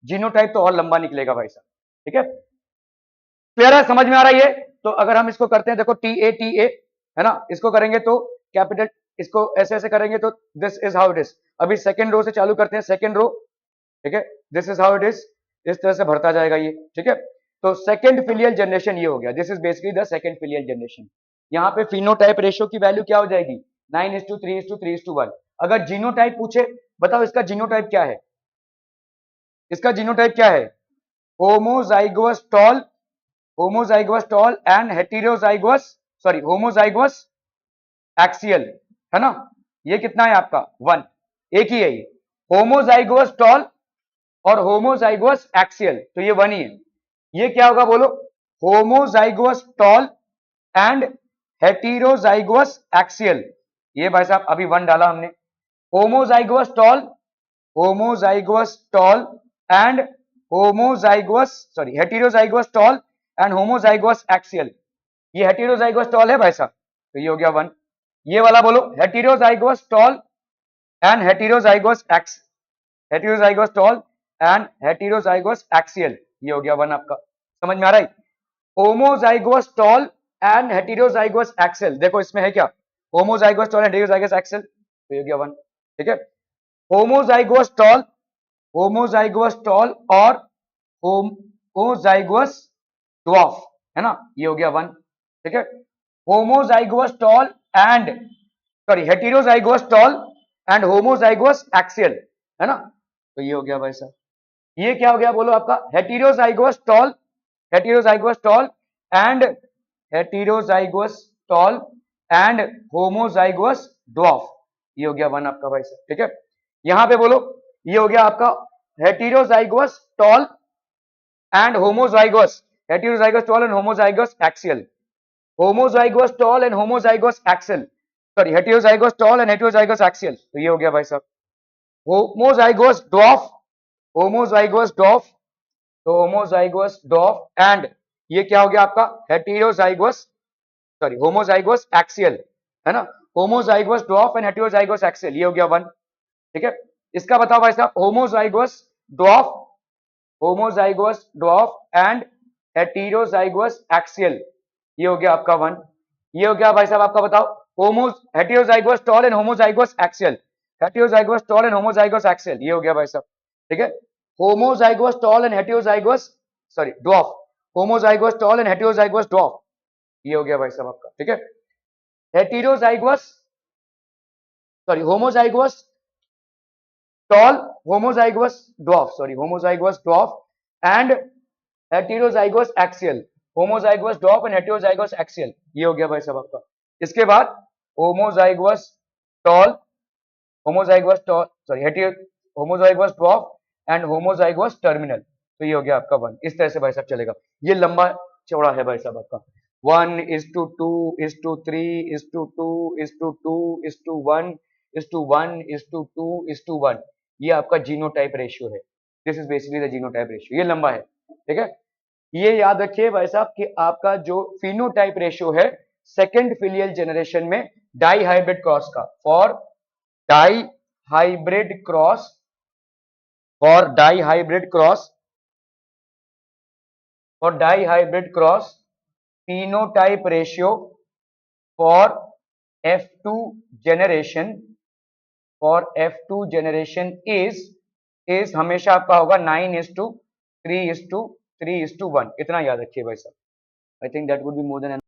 जीनोटाइप तो और लंबा निकलेगा भाई साहब, ठीक है, क्लियर है, समझ में आ रहा है ये? तो अगर हम इसको करते हैं, देखो TA है ना, इसको करेंगे तो कैपिटल, इसको ऐसे ऐसे करेंगे तो this is how it is. अभी सेकंड रो से चालू करते हैं, सेकंड रो, ठीक है, this is how it is, इस तरह से भरता जाएगा ये, ठीक है। तो सेकंड फिलियल जनरेशन ये हो गया, this is basically the second filial generation. यहाँ पे फिनोटाइप रेशियो की वैल्यू क्या हो जाएगी, 9:3:3:1। अगर जीनोटाइप पूछे, बताओ इसका जीनोटाइप क्या है, इसका जीनोटाइप क्या है, homozygous tall, homozygous tall and heterozygous, sorry homozygous axial, है ना, ये कितना है आपका 1, एक ही है ये, होमोजाइगोस टॉल और होमोजाइगोस एक्सियल, तो ये 1 ही है। ये क्या होगा बोलो, homozygous tall and heterozygous axial, ये भाई साहब अभी 1 डाला हमने, homozygous tall, homozygous tall and homozygous, sorry heterozygous tall and homozygous axial, ये हेटेरोजाइगोस टॉल है भाई साहब, तो ये हो गया 1। ये वाला बोलो, हेटेरोजाइगोस टॉल एंड हेटेरोजाइगोस एक्स, heterozygous tall and heterozygous axial, ये हो गया 1 आपका, समझ में आ रहा है? Homozygous tall and heterozygous axial, देखो इसमें है क्या, होमोजाइगोस टॉल एंड हेटेरोजाइगोस एक्सियल, तो ये हो गया 1, ठीक है। होमोजाइगोस टॉल, होमोजाइगोस टॉल और होमोजाइगोस ड्वार्फ, है ना, ये हो गया 1, ठीक है। Homozygous tall and, sorry heterozygous tall and homozygous axial, है ना, तो ये हो गया भाई साहब। ये क्या हो गया बोलो आपका, heterozygous tall, heterozygous tall and heterozygous tall and homozygous dwarf, ये हो गया 1 आपका भाई साहब, ठीक है। यहां पे बोलो, ये हो गया आपका heterozygous tall and homozygous, heterozygous tall and homozygous axial, homozygous tall and homozygous axial, sorry heterozygous tall and heterozygous axial, तो ये हो गया भाई साहब। होमोजाइगोस ड्वार्फ, होमोजाइगोस ड्वार्फ, तो होमोजाइगोस ड्वार्फ एंड ये क्या हो गया आपका, हेटेरोजाइगोस, सॉरी होमोजाइगोस एक्सियल, है ना, होमोजाइगोस ड्वार्फ एंड हेटेरोजाइगोस एक्सियल, ये हो गया 1, ठीक है। इसका बताओ भाई साहब, होमोजाइगोस dwarf, होमोजाइगोस dwarf and heterozygous axial, ये हो गया आपका 1। ये हो गया भाई साहब आपका, बताओ homo heterozygous tall and homozygous axial, heterozygous tall and homozygous axial, ये हो गया भाई साहब, ठीक है। Homozygous tall and heterozygous, sorry dwarf, homozygous tall and heterozygous dwarf, ये हो गया भाई साहब आपका, ठीक है। Heterozygous, sorry homozygous tall, homozygous dwarf, sorry homozygous dwarf and heterozygous axial, homozygous dwarf and heterozygous axial, ये हो गया भाई साहब आपका। इसके बाद homozygous tall, homozygous toll, sorry hetero, homozygous dwarf and homozygous terminal, तो ये हो गया आपका 1। इस तरह से भाई साहब चलेगा, ये लंबा चौड़ा है भाई साहब आपका, 1:2:2:3:2:1:1:2:1:2:1, ये आपका जीनोटाइप रेशियो है, this is basically the genotype ratio, ये लंबा है, ठीक है। ये याद रखिए भाई साहब कि आपका जो फिनोटाइप रेशियो है सेकंड फिलियल जनरेशन में डाई हाइब्रिड क्रॉस का, for dihybrid cross, for dihybrid cross, for dihybrid cross phenotype ratio for F2 generation, for F2 generation is हमेशा आपका होगा 9:3:3:1, इतना याद रखिए भाई साहब। I think that would be more than